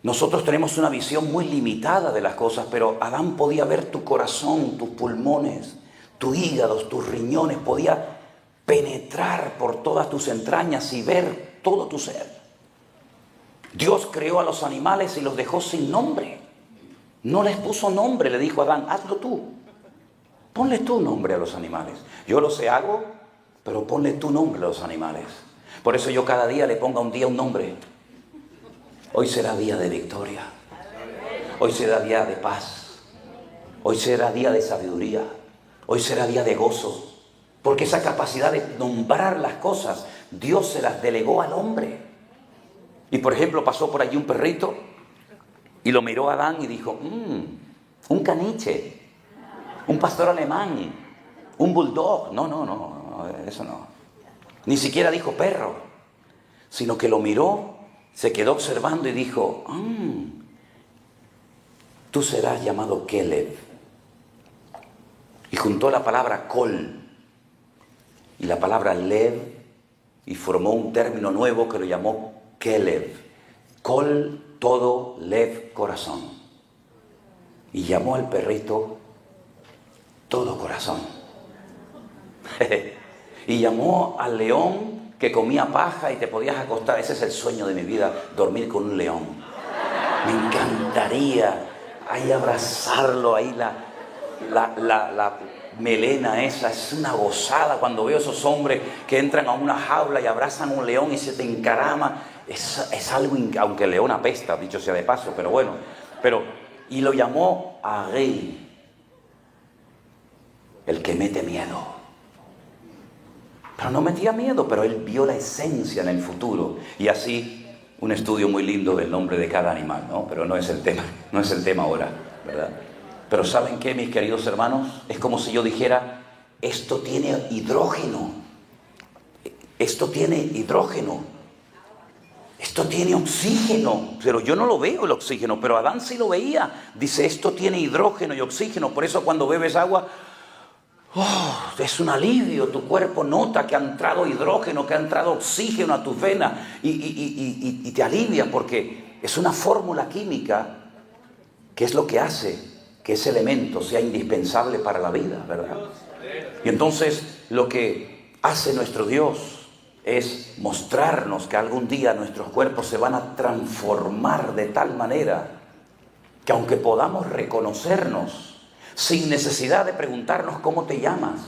nosotros tenemos una visión muy limitada de las cosas, pero Adán podía ver tu corazón, tus pulmones, tus hígados, tus riñones, podía penetrar por todas tus entrañas y ver todo tu ser. Dios creó a los animales y los dejó sin nombre. No les puso nombre, le dijo a Adán, hazlo tú. Ponle tu nombre a los animales. Yo lo sé, hago, pero ponle tu nombre a los animales. Por eso yo cada día le pongo a un día un nombre. Hoy será día de victoria. Hoy será día de paz. Hoy será día de sabiduría. Hoy será día de gozo. Porque esa capacidad de nombrar las cosas, Dios se las delegó al hombre. Y por ejemplo pasó por allí un perrito Y lo miró a Adán y dijo, un caniche, un pastor alemán, un bulldog. No, eso no. Ni siquiera dijo perro, sino que lo miró, se quedó observando y dijo, tú serás llamado Caleb. Y juntó la palabra col y la palabra lev y formó un término nuevo que lo llamó Caleb. Col, todo, lev, corazón. Y llamó al perrito todo corazón. Y llamó al león que comía paja y te podías acostar. Ese es el sueño de mi vida, dormir con un león. Me encantaría ahí abrazarlo, ahí la melena esa. Es una gozada cuando veo esos hombres que entran a una jaula y abrazan a un león y se te encarama. Es algo, aunque el león apesta, dicho sea de paso, pero bueno. Y lo llamó Agei, el que mete miedo. Pero no metía miedo, pero él vio la esencia en el futuro. Y así, un estudio muy lindo del nombre de cada animal, ¿no? Pero no es el tema ahora, ¿verdad? Pero ¿saben qué, mis queridos hermanos? Es como si yo dijera, esto tiene hidrógeno. Esto tiene hidrógeno. Esto tiene oxígeno. Pero yo no lo veo el oxígeno, pero Adán sí lo veía. Dice, esto tiene hidrógeno y oxígeno. Por eso cuando bebes agua, es un alivio. Tu cuerpo nota que ha entrado hidrógeno, que ha entrado oxígeno a tus venas y te alivia porque es una fórmula química que es lo que hace que ese elemento sea indispensable para la vida, ¿verdad? Y entonces lo que hace nuestro Dios es mostrarnos que algún día nuestros cuerpos se van a transformar de tal manera que aunque podamos reconocernos sin necesidad de preguntarnos cómo te llamas,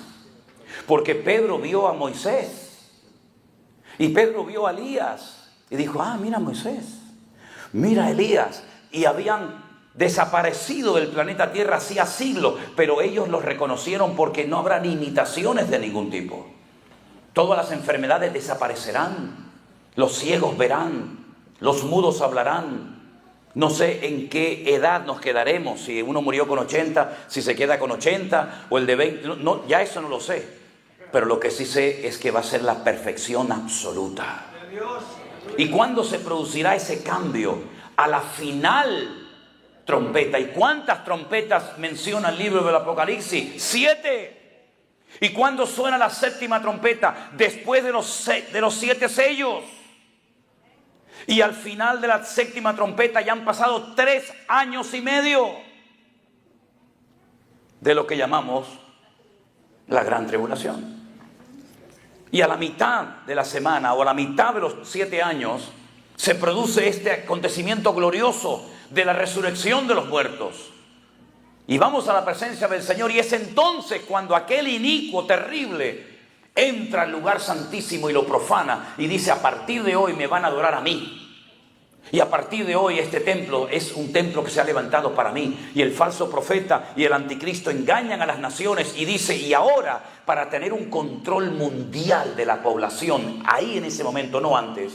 porque Pedro vio a Moisés y Pedro vio a Elías y dijo, mira Moisés, mira Elías, y habían desaparecido del planeta Tierra hacía siglos, pero ellos los reconocieron porque no habrá ni imitaciones de ningún tipo. Todas las enfermedades desaparecerán, los ciegos verán, los mudos hablarán. No sé en qué edad nos quedaremos, si uno murió con 80, si se queda con 80 o el de 20, no, ya eso no lo sé. Pero lo que sí sé es que va a ser la perfección absoluta. ¿Y cuándo se producirá ese cambio? A la final trompeta. ¿Y cuántas trompetas menciona el libro del Apocalipsis? 7. ¿Y cuándo suena la séptima trompeta? Después de los 7 sellos. Y al final de la séptima trompeta ya han pasado 3 años y medio de lo que llamamos la gran tribulación. Y a la mitad de la semana o a la mitad de los 7 años se produce este acontecimiento glorioso de la resurrección de los muertos. Y vamos a la presencia del Señor, y es entonces cuando aquel inicuo terrible entra al lugar santísimo y lo profana y dice, a partir de hoy me van a adorar a mí. Y a partir de hoy este templo es un templo que se ha levantado para mí. Y el falso profeta y el anticristo engañan a las naciones y dice, y ahora, para tener un control mundial de la población, ahí en ese momento, no antes,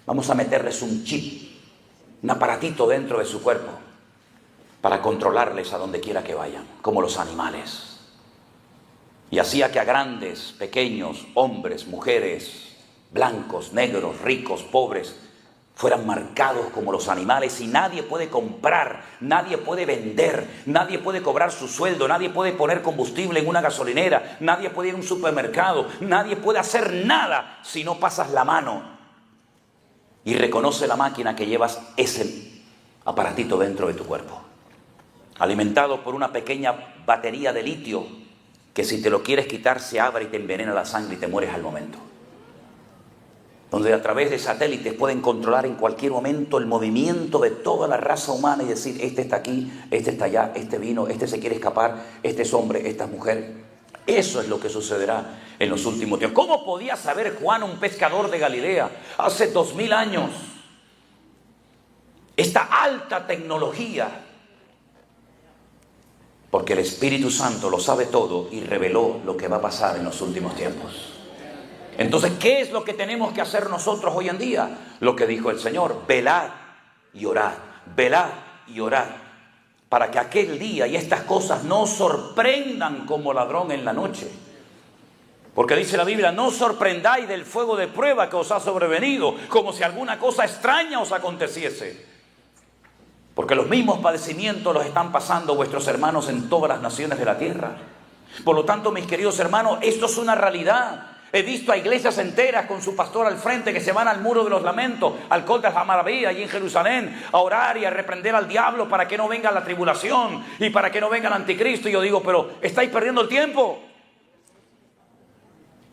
vamos a meterles un chip, un aparatito dentro de su cuerpo para controlarles a donde quiera que vayan, como los animales. Y hacía que a grandes, pequeños, hombres, mujeres, blancos, negros, ricos, pobres, fueran marcados como los animales, y nadie puede comprar, nadie puede vender, nadie puede cobrar su sueldo, nadie puede poner combustible en una gasolinera, nadie puede ir a un supermercado, nadie puede hacer nada si no pasas la mano y reconoce la máquina que llevas ese aparatito dentro de tu cuerpo, alimentado por una pequeña batería de litio que si te lo quieres quitar se abre y te envenena la sangre y te mueres al momento. Donde a través de satélites pueden controlar en cualquier momento el movimiento de toda la raza humana y decir, este está aquí, este está allá, este vino, este se quiere escapar, este es hombre, esta es mujer. Eso es lo que sucederá en los últimos tiempos. ¿Cómo podía saber Juan, un pescador de Galilea, hace 2000 años, esta alta tecnología? Porque el Espíritu Santo lo sabe todo y reveló lo que va a pasar en los últimos tiempos. Entonces, ¿qué es lo que tenemos que hacer nosotros hoy en día? Lo que dijo el Señor, velad y orad. velad y orad, para que aquel día y estas cosas no os sorprendan como ladrón en la noche. Porque dice la Biblia, no os sorprendáis del fuego de prueba que os ha sobrevenido, como si alguna cosa extraña os aconteciese. Porque los mismos padecimientos los están pasando vuestros hermanos en todas las naciones de la tierra. Por lo tanto, mis queridos hermanos, esto es una realidad. He visto a iglesias enteras con su pastor al frente que se van al muro de los lamentos, al Col de la Maravilla, allí en Jerusalén, a orar y a reprender al diablo para que no venga la tribulación y para que no venga el anticristo. Y yo digo, pero estáis perdiendo el tiempo.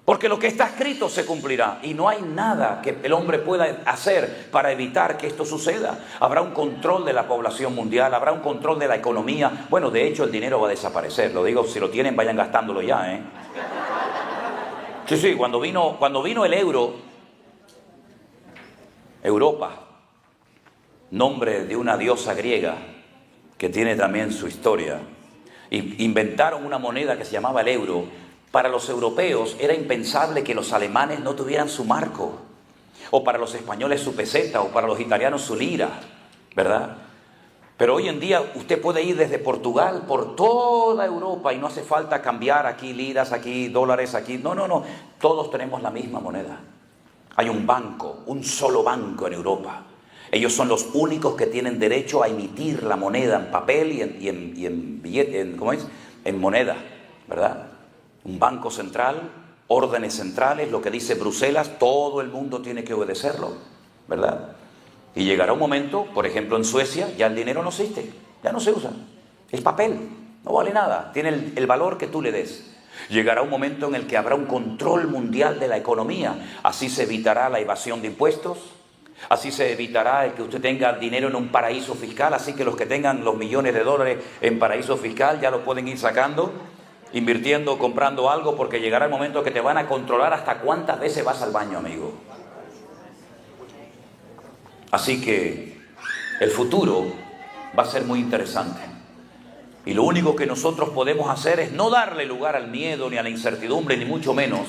Porque lo que está escrito se cumplirá y no hay nada que el hombre pueda hacer para evitar que esto suceda. Habrá un control de la población mundial, habrá un control de la economía. Bueno, de hecho el dinero va a desaparecer. Lo digo, si lo tienen vayan gastándolo ya, ¿eh? Sí, cuando vino el euro, Europa, nombre de una diosa griega que tiene también su historia, inventaron una moneda que se llamaba el euro. Para los europeos era impensable que los alemanes no tuvieran su marco, o para los españoles su peseta, o para los italianos su lira, ¿verdad? Pero hoy en día usted puede ir desde Portugal por toda Europa y no hace falta cambiar aquí liras, aquí dólares, aquí... No. Todos tenemos la misma moneda. Hay un banco, un solo banco en Europa. Ellos son los únicos que tienen derecho a emitir la moneda en papel y en billete, ¿cómo es? En moneda, ¿verdad? Un banco central, órdenes centrales, lo que dice Bruselas, todo el mundo tiene que obedecerlo, ¿verdad? Y llegará un momento, por ejemplo en Suecia, ya el dinero no existe, ya no se usa. Es papel, no vale nada, tiene el valor que tú le des. Llegará un momento en el que habrá un control mundial de la economía. Así se evitará la evasión de impuestos, así se evitará el que usted tenga dinero en un paraíso fiscal, así que los que tengan los millones de dólares en paraíso fiscal ya lo pueden ir sacando, invirtiendo, comprando algo, porque llegará el momento que te van a controlar hasta cuántas veces vas al baño, amigo. Así que el futuro va a ser muy interesante. Y lo único que nosotros podemos hacer es no darle lugar al miedo ni a la incertidumbre, ni mucho menos,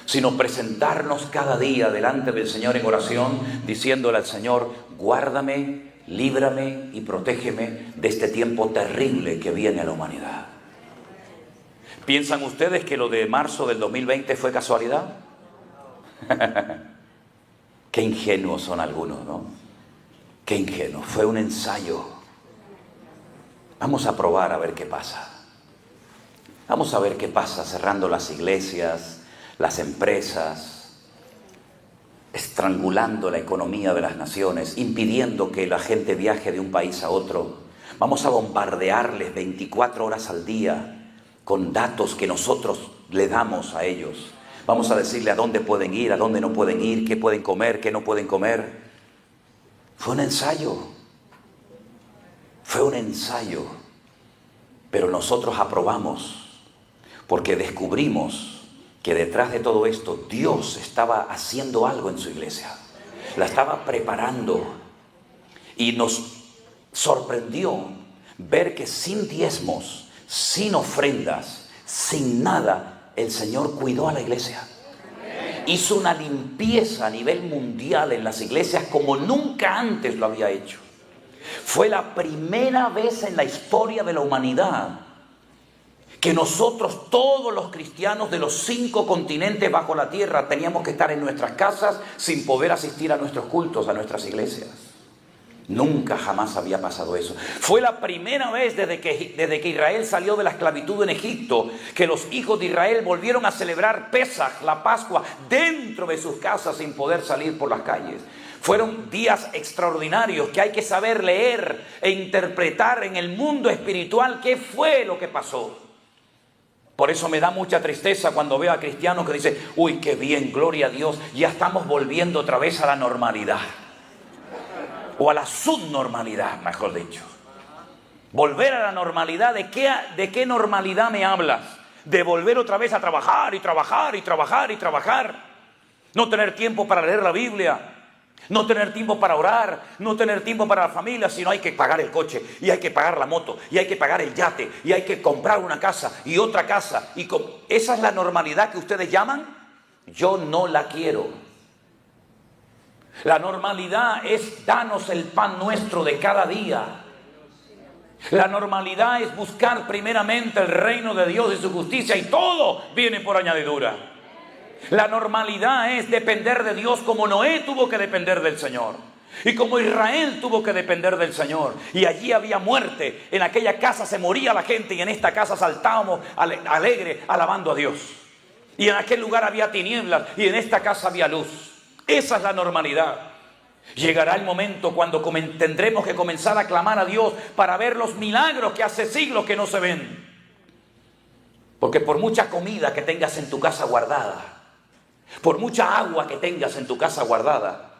sino presentarnos cada día delante del Señor en oración, diciéndole al Señor, guárdame, líbrame y protégeme de este tiempo terrible que viene a la humanidad. ¿Piensan ustedes que lo de marzo del 2020 fue casualidad? Qué ingenuos son algunos, ¿no? Qué ingenuo, fue un ensayo. Vamos a probar a ver qué pasa. Vamos a ver qué pasa cerrando las iglesias, las empresas, estrangulando la economía de las naciones, impidiendo que la gente viaje de un país a otro. Vamos a bombardearles 24 horas al día con datos que nosotros le damos a ellos. Vamos a decirle a dónde pueden ir, a dónde no pueden ir, qué pueden comer, qué no pueden comer. Fue un ensayo. Fue un ensayo. Pero nosotros aprobamos porque descubrimos que detrás de todo esto Dios estaba haciendo algo en su iglesia. La estaba preparando. Y nos sorprendió ver que sin diezmos, sin ofrendas, sin nada, el Señor cuidó a la iglesia. Hizo una limpieza a nivel mundial en las iglesias como nunca antes lo había hecho. Fue la primera vez en la historia de la humanidad que nosotros, todos los cristianos de los 5 continentes bajo la tierra, teníamos que estar en nuestras casas sin poder asistir a nuestros cultos, a nuestras iglesias. Nunca jamás había pasado eso. Fue la primera vez desde que Israel salió de la esclavitud en Egipto que los hijos de Israel volvieron a celebrar Pesaj, la Pascua, dentro de sus casas sin poder salir por las calles. Fueron días extraordinarios que hay que saber leer e interpretar en el mundo espiritual qué fue lo que pasó. Por eso me da mucha tristeza cuando veo a cristianos que dicen, uy, qué bien, gloria a Dios, ya estamos volviendo otra vez a la normalidad. O a la subnormalidad, mejor dicho. Volver a la normalidad, ¿de qué normalidad me hablas? De volver otra vez a trabajar y trabajar y trabajar y trabajar. No tener tiempo para leer la Biblia. No tener tiempo para orar, no tener tiempo para la familia, sino hay que pagar el coche, y hay que pagar la moto, y hay que pagar el yate, y hay que comprar una casa y otra casa. ¿Esa es la normalidad que ustedes llaman? Yo no la quiero. La normalidad es danos el pan nuestro de cada día. La normalidad es buscar primeramente el reino de Dios y su justicia, y todo viene por añadidura. La normalidad es depender de Dios como Noé tuvo que depender del Señor. Y como Israel tuvo que depender del Señor. Y allí había muerte. En aquella casa se moría la gente, y en esta casa saltábamos alegre alabando a Dios. Y en aquel lugar había tinieblas, y en esta casa había luz. Esa es la normalidad. Llegará el momento cuando tendremos que comenzar a clamar a Dios para ver los milagros que hace siglos que no se ven. Porque por mucha comida que tengas en tu casa guardada, por mucha agua que tengas en tu casa guardada,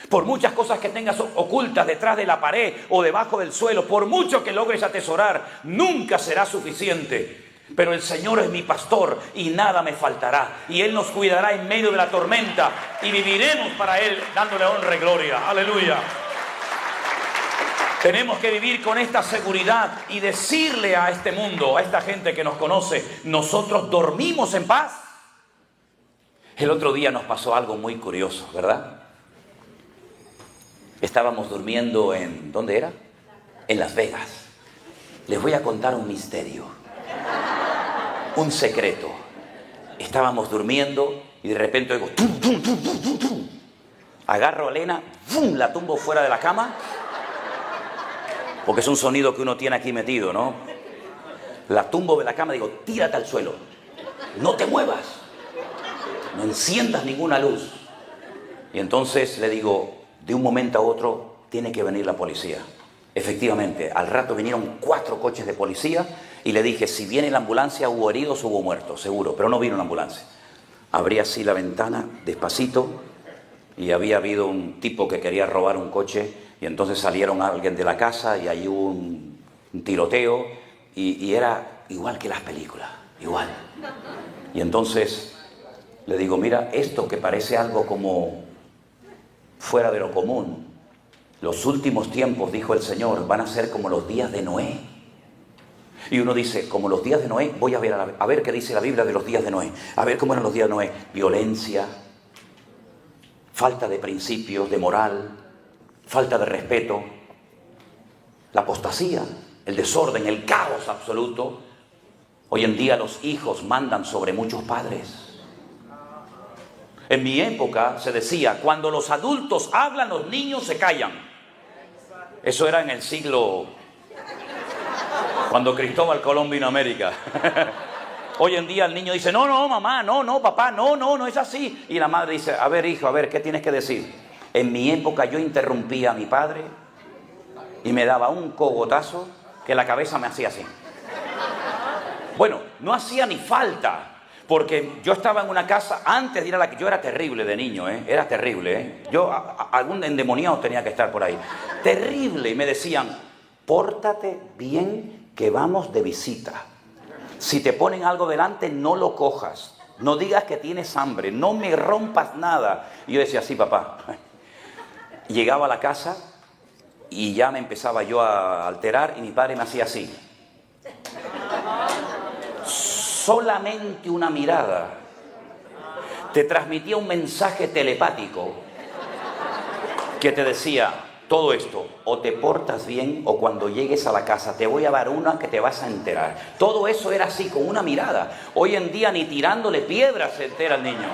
por muchas cosas que tengas ocultas detrás de la pared o debajo del suelo, por mucho que logres atesorar, nunca será suficiente. Pero el Señor es mi pastor y nada me faltará. Y Él nos cuidará en medio de la tormenta y viviremos para Él dándole honra y gloria. Aleluya. Tenemos que vivir con esta seguridad y decirle a este mundo, a esta gente que nos conoce, nosotros dormimos en paz. El otro día nos pasó algo muy curioso, ¿verdad? Estábamos durmiendo en... ¿dónde era? En Las Vegas. Les voy a contar un misterio. Un secreto. Estábamos durmiendo y de repente oigo tum, tum, tum, tum, tum, tum. Agarro a Elena, ¡fum!, la tumbo fuera de la cama, porque es un sonido que uno tiene aquí metido, ¿no? La tumbo de la cama y digo, tírate al suelo, no te muevas, no enciendas ninguna luz. Y entonces le digo, de un momento a otro tiene que venir la policía. Efectivamente, al rato vinieron 4 coches de policía y le dije, si viene la ambulancia, hubo heridos, hubo muertos, seguro, pero no vino una ambulancia. Abrí así la ventana, despacito, y había habido un tipo que quería robar un coche, y entonces salieron alguien de la casa y ahí hubo un tiroteo, y era igual que las películas, igual. Y entonces le digo, mira, esto que parece algo como fuera de lo común, los últimos tiempos, dijo el Señor, van a ser como los días de Noé. Y uno dice, como los días de Noé, voy a ver qué dice la Biblia de los días de Noé. A ver cómo eran los días de Noé. Violencia, falta de principios, de moral, falta de respeto, la apostasía, el desorden, el caos absoluto. Hoy en día los hijos mandan sobre muchos padres. En mi época se decía, cuando los adultos hablan, los niños se callan. Eso era en el siglo, cuando Cristóbal Colón vino a América. Hoy en día el niño dice, no, no, mamá, no, no, papá, no, no, no es así. Y la madre dice, a ver, hijo, a ver, ¿qué tienes que decir? En mi época yo interrumpía a mi padre y me daba un cogotazo que la cabeza me hacía así. Bueno, no hacía ni falta. Porque yo estaba en una casa, antes de ir a la que yo era terrible de niño, era terrible, yo algún endemoniado tenía que estar por ahí, terrible, y me decían, pórtate bien que vamos de visita, si te ponen algo delante no lo cojas, no digas que tienes hambre, no me rompas nada. Y yo decía, sí, papá. Llegaba a la casa y ya me empezaba yo a alterar y mi padre me hacía así. Solamente una mirada te transmitía un mensaje telepático que te decía todo esto, o te portas bien o cuando llegues a la casa te voy a dar una que te vas a enterar. Todo eso era así, con una mirada. Hoy en día ni tirándole piedras se entera el niño.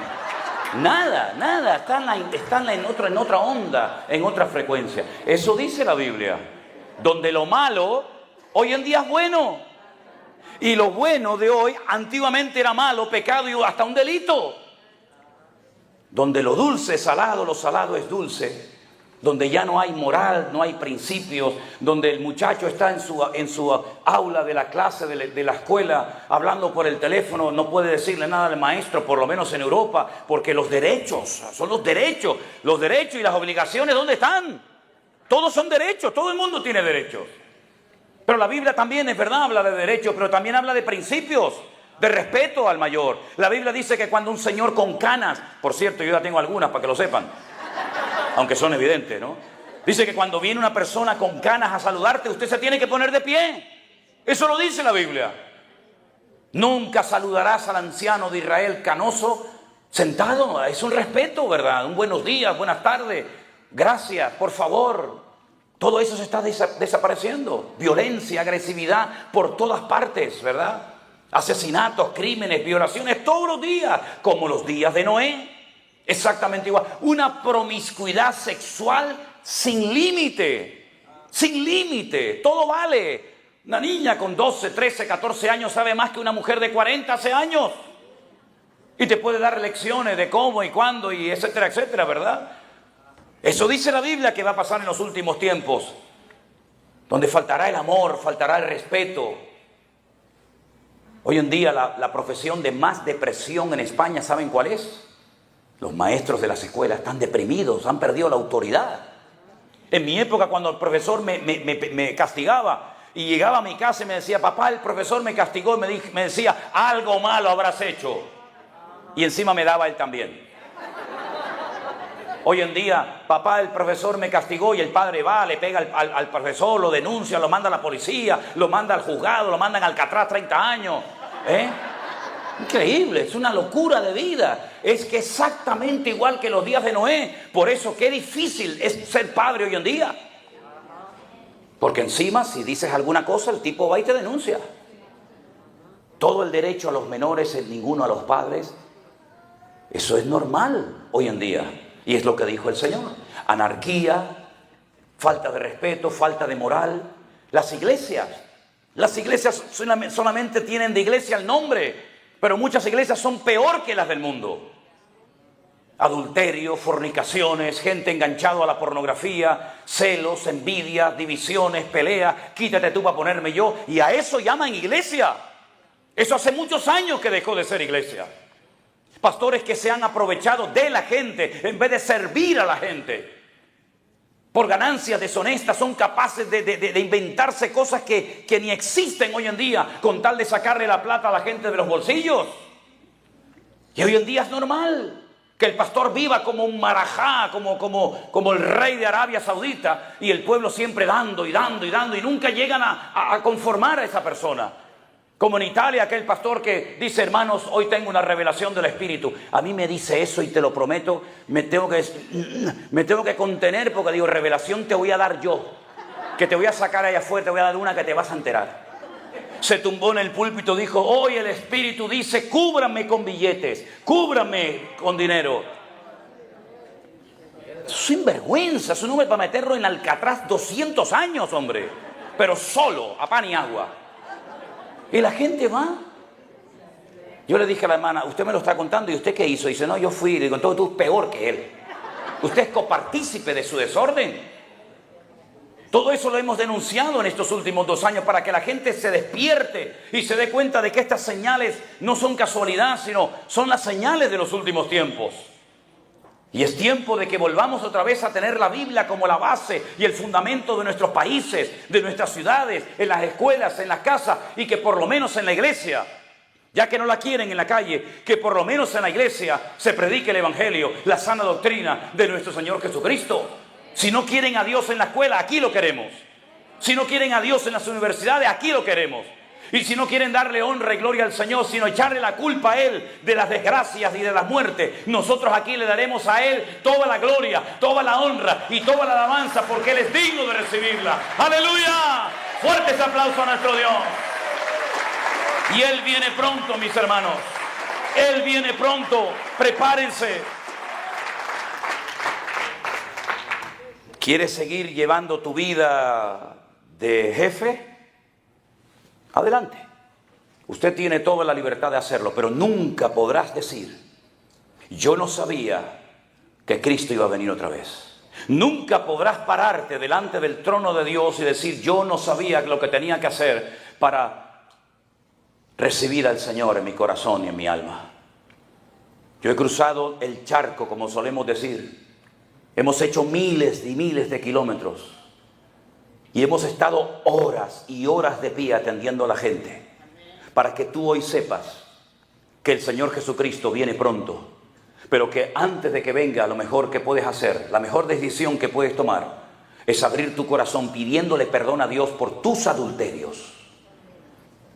Nada, nada, están en otra onda, en otra frecuencia. Eso dice la Biblia, donde lo malo hoy en día es bueno. Y lo bueno de hoy, antiguamente era malo, pecado y hasta un delito. Donde lo dulce es salado, lo salado es dulce. Donde ya no hay moral, no hay principios. Donde el muchacho está en su aula de la clase, de la escuela, hablando por el teléfono, no puede decirle nada al maestro, por lo menos en Europa, porque los derechos, son los derechos y las obligaciones, ¿dónde están? Todos son derechos, todo el mundo tiene derechos. Pero la Biblia también, es verdad, habla de derechos, pero también habla de principios, de respeto al mayor. La Biblia dice que cuando un señor con canas, por cierto, yo ya tengo algunas para que lo sepan, aunque son evidentes, ¿no? Dice que cuando viene una persona con canas a saludarte, usted se tiene que poner de pie. Eso lo dice la Biblia. Nunca saludarás al anciano de Israel canoso sentado. Es un respeto, ¿verdad? Un buenos días, buenas tardes. gracias, por favor. Todo eso se está desapareciendo. Violencia, agresividad por todas partes, ¿verdad? Asesinatos, crímenes, violaciones todos los días, como los días de Noé. Exactamente igual. Una promiscuidad sexual sin límite. Sin límite. Todo vale. Una niña con 12, 13, 14 años sabe más que una mujer de 40 hace años. Y te puede dar lecciones de cómo y cuándo y etcétera, etcétera, ¿verdad? Eso dice la Biblia que va a pasar en los últimos tiempos. Donde faltará el amor, faltará el respeto. Hoy en día la profesión de más depresión en España, ¿saben cuál es? Los maestros de las escuelas están deprimidos, han perdido la autoridad. En mi época, cuando el profesor me castigaba y llegaba a mi casa y me decía, papá, el profesor me castigó y me decía, algo malo habrás hecho. Y encima me daba él también. Hoy en día, papá, el profesor me castigó y el padre va, le pega al profesor, lo denuncia, lo manda a la policía, lo manda al juzgado, lo mandan al Alcatraz 30 años. Increíble, es una locura de vida. Es que exactamente igual que los días de Noé. Por eso qué difícil es ser padre hoy en día. Porque encima si dices alguna cosa el tipo va y te denuncia. Todo el derecho a los menores, el ninguno a los padres. Eso es normal hoy en día. Y es lo que dijo el Señor. Anarquía, falta de respeto, falta de moral. Las iglesias solamente tienen de iglesia el nombre. Pero muchas iglesias son peor que las del mundo. Adulterio, fornicaciones, gente enganchada a la pornografía, celos, envidia, divisiones, peleas, quítate tú para ponerme yo. Y a eso llaman iglesia. Eso hace muchos años que dejó de ser iglesia. Pastores que se han aprovechado de la gente en vez de servir a la gente. Por ganancias deshonestas son capaces de inventarse cosas que ni existen hoy en día con tal de sacarle la plata a la gente de los bolsillos. Y hoy en día es normal que el pastor viva como un marajá, como el rey de Arabia Saudita y el pueblo siempre dando y dando y dando y nunca llegan a conformar a esa persona. Como en Italia, aquel pastor que dice, hermanos, hoy tengo una revelación del Espíritu. A mí me dice eso y te lo prometo, me tengo que contener porque digo, revelación te voy a dar yo. Que te voy a sacar allá afuera, te voy a dar una que te vas a enterar. Se tumbó en el púlpito, dijo, hoy el Espíritu dice, cúbrame con billetes, cúbrame con dinero. Sinvergüenza, es un hombre para meterlo en Alcatraz 200 años, hombre. Pero solo, a pan y agua. Y la gente va. Yo le dije a la hermana, usted me lo está contando, ¿y usted qué hizo? Y dice, no, yo fui. Le digo, entonces tú es peor que él. Usted es copartícipe de su desorden. Todo eso lo hemos denunciado en estos últimos 2 años para que la gente se despierte y se dé cuenta de que estas señales no son casualidad, sino son las señales de los últimos tiempos. Y es tiempo de que volvamos otra vez a tener la Biblia como la base y el fundamento de nuestros países, de nuestras ciudades, en las escuelas, en las casas y que por lo menos en la iglesia, ya que no la quieren en la calle, que por lo menos en la iglesia se predique el Evangelio, la sana doctrina de nuestro Señor Jesucristo. Si no quieren a Dios en la escuela, aquí lo queremos. Si no quieren a Dios en las universidades, aquí lo queremos. Y si no quieren darle honra y gloria al Señor, sino echarle la culpa a Él de las desgracias y de las muertes, nosotros aquí le daremos a Él toda la gloria, toda la honra y toda la alabanza, porque Él es digno de recibirla. ¡Aleluya! Fuertes aplausos a nuestro Dios. Y Él viene pronto, mis hermanos. Él viene pronto. Prepárense. ¿Quieres seguir llevando tu vida de jefe? Adelante. Usted tiene toda la libertad de hacerlo, pero nunca podrás decir, yo no sabía que Cristo iba a venir otra vez. Nunca podrás pararte delante del trono de Dios y decir, yo no sabía lo que tenía que hacer para recibir al Señor en mi corazón y en mi alma. Yo he cruzado el charco, como solemos decir. Hemos hecho miles y miles de kilómetros. Y hemos estado horas y horas de pie atendiendo a la gente. Para que tú hoy sepas que el Señor Jesucristo viene pronto. Pero que antes de que venga, lo mejor que puedes hacer, la mejor decisión que puedes tomar, es abrir tu corazón pidiéndole perdón a Dios por tus adulterios,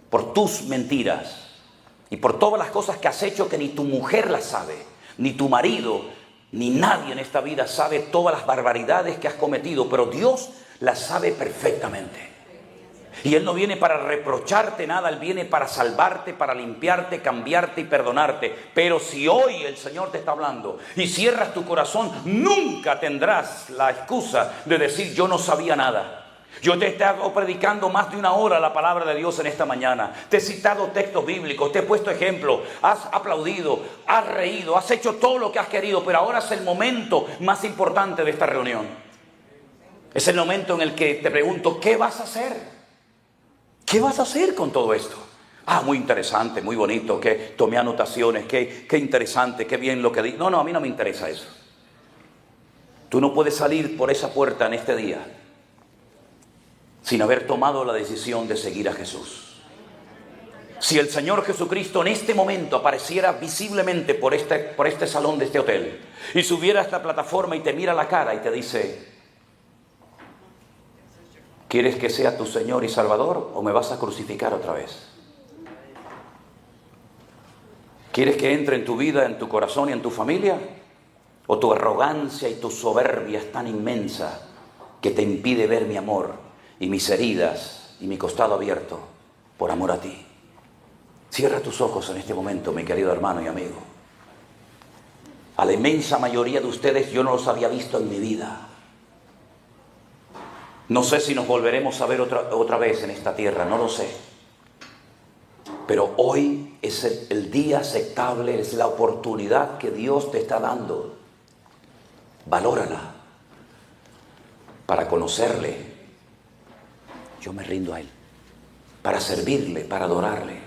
por tus mentiras y por todas las cosas que has hecho que ni tu mujer las sabe, ni tu marido, ni nadie en esta vida sabe todas las barbaridades que has cometido, pero Dios las sabe perfectamente. Y Él no viene para reprocharte nada, Él viene para salvarte, para limpiarte, cambiarte y perdonarte. Pero si hoy el Señor te está hablando y cierras tu corazón, nunca tendrás la excusa de decir yo no sabía nada. Yo te he estado predicando más de una hora la palabra de Dios en esta mañana. Te he citado textos bíblicos, te he puesto ejemplos, has aplaudido, has reído, has hecho todo lo que has querido, pero ahora es el momento más importante de esta reunión. Es el momento en el que te pregunto, ¿qué vas a hacer? ¿Qué vas a hacer con todo esto? Muy interesante, muy bonito, que tomé anotaciones, qué interesante, qué bien lo que di. No, a mí no me interesa eso. Tú no puedes salir por esa puerta en este día sin haber tomado la decisión de seguir a Jesús. Si el Señor Jesucristo en este momento apareciera visiblemente por este salón de este hotel y subiera a esta plataforma y te mira la cara y te dice: ¿quieres que sea tu Señor y Salvador o me vas a crucificar otra vez? ¿Quieres que entre en tu vida, en tu corazón y en tu familia? ¿O tu arrogancia y tu soberbia es tan inmensa que te impide ver mi amor y mis heridas y mi costado abierto por amor a ti? Cierra tus ojos en este momento, mi querido hermano y amigo. A la inmensa mayoría de ustedes yo no los había visto en mi vida. No sé si nos volveremos a ver otra vez en esta tierra, no lo sé. Pero hoy es el día aceptable, es la oportunidad que Dios te está dando. Valórala para conocerle. Yo me rindo a Él. Para servirle, para adorarle.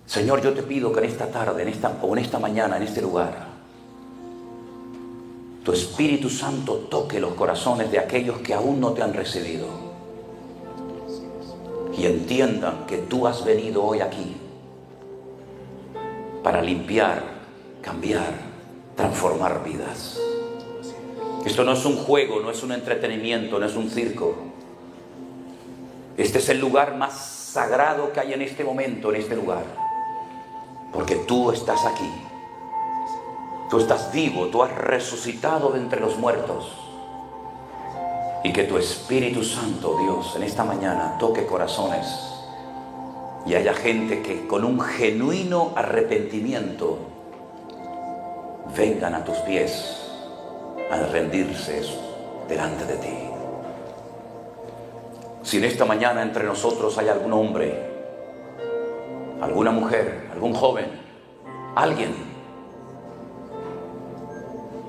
Señor, yo te pido que en esta tarde, en esta mañana, en este lugar, tu Espíritu Santo toque los corazones de aquellos que aún no te han recibido y entiendan que tú has venido hoy aquí para limpiar, cambiar, transformar vidas. Esto no es un juego, no es un entretenimiento, no es un circo. Este es el lugar más sagrado que hay en este momento, en este lugar, porque tú estás aquí. Tú estás vivo, tú has resucitado de entre los muertos. Y que tu Espíritu Santo, Dios, en esta mañana toque corazones y haya gente que con un genuino arrepentimiento vengan a tus pies a rendirse delante de ti. Si en esta mañana entre nosotros hay algún hombre, alguna mujer, algún joven, alguien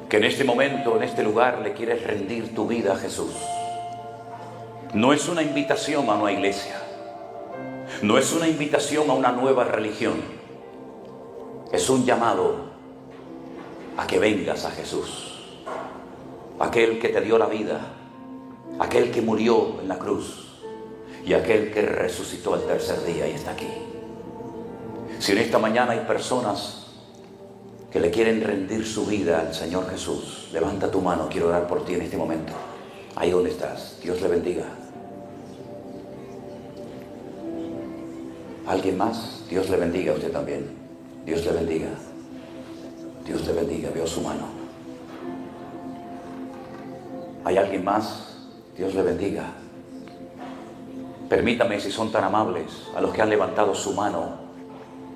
que en este momento, en este lugar, le quieres rendir tu vida a Jesús. No es una invitación a una iglesia. No es una invitación a una nueva religión. Es un llamado a que vengas a Jesús. Aquel que te dio la vida. Aquel que murió en la cruz. Y aquel que resucitó al tercer día y está aquí. Si en esta mañana hay personas que le quieren rendir su vida al Señor Jesús, levanta tu mano, quiero orar por ti en este momento. Ahí donde estás, Dios le bendiga. ¿Alguien más? Dios le bendiga a usted también. Dios le bendiga. Dios le bendiga, veo su mano. ¿Hay alguien más? Dios le bendiga. Permítame, si son tan amables, a los que han levantado su mano,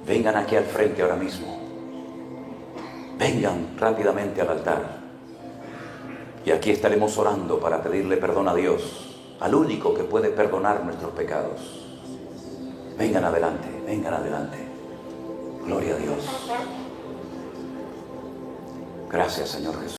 vengan aquí al frente ahora mismo. Vengan rápidamente al altar. Y aquí estaremos orando para pedirle perdón a Dios, al único que puede perdonar nuestros pecados. Vengan adelante, vengan adelante. Gloria a Dios. Gracias, Señor Jesús.